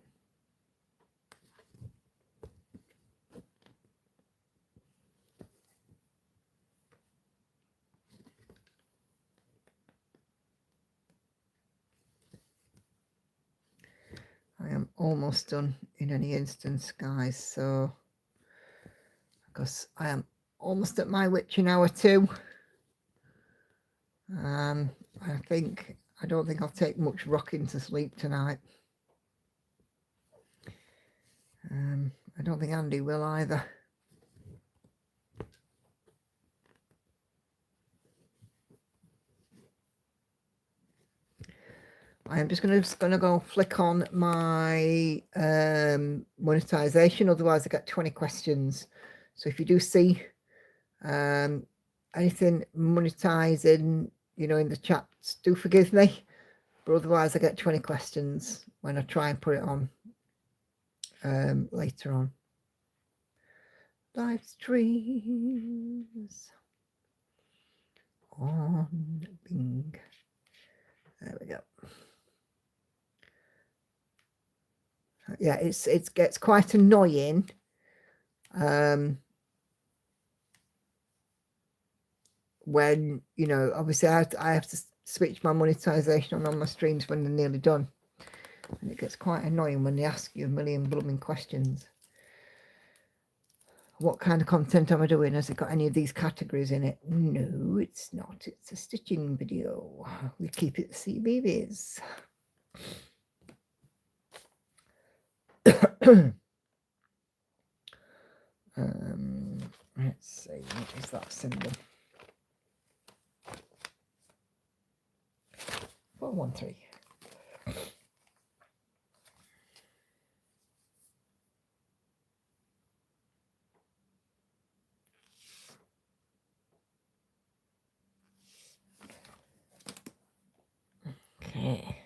I am almost done in any instance, guys, so because I am almost at my witching hour too. I don't think I'll take much rocking to sleep tonight. I don't think Andy will either. I'm just gonna go flick on my monetization, otherwise I get 20 questions. So if you do see anything monetizing, you know, in the chat, do forgive me, but otherwise I get 20 questions when I try and put it on later on. Live streams on Bing. There we go. Yeah, it gets quite annoying when, you know, obviously I have to switch my monetization on my streams when they're nearly done, and it gets quite annoying when they ask you a million blooming questions. What kind of content am I doing? Has it got any of these categories in it? No, it's not. It's a stitching video. We keep it CBeebies. Let's see, what is that symbol? 413. Okay.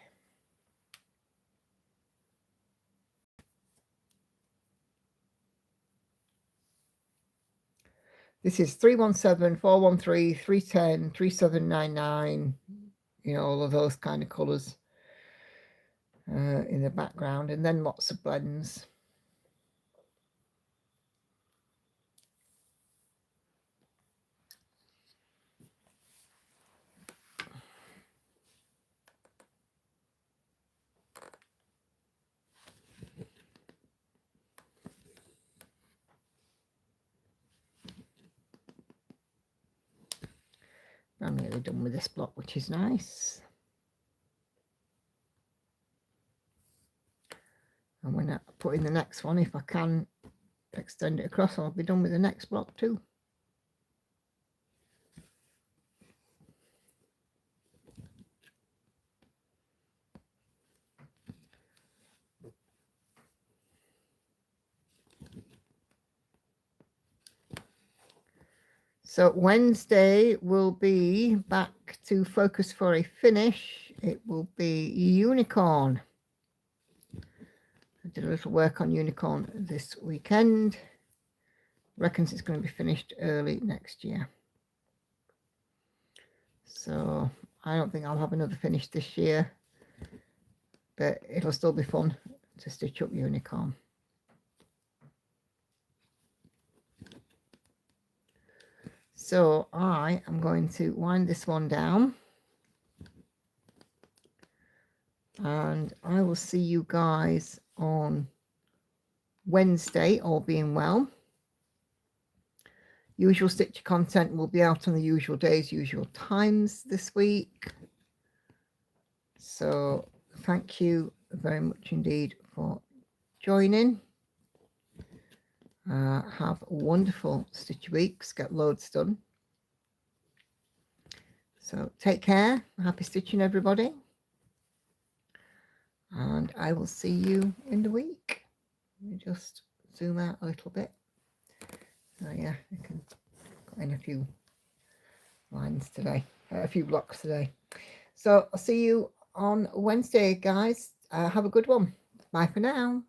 This is 317, 413, 310, 3799, you know, all of those kind of colours in the background, and then lots of blends. I'm nearly done with this block, which is nice. And when I put in the next one, if I can extend it across, I'll be done with the next block too. So Wednesday will be back to focus for a finish. It will be unicorn. I did a little work on unicorn this weekend. Reckons it's going to be finished early next year. So I don't think I'll have another finish this year, but it'll still be fun to stitch up unicorn. So I am going to wind this one down. And I will see you guys on Wednesday, all being well. Usual Stitcher content will be out on the usual days, usual times this week. So thank you very much indeed for joining. Have wonderful Stitcher weeks. Get loads done. So take care. Happy stitching, everybody. And I will see you in the week. Let me just zoom out a little bit. So yeah, I can got in a few lines today, a few blocks today. So I'll see you on Wednesday, guys. Have a good one. Bye for now.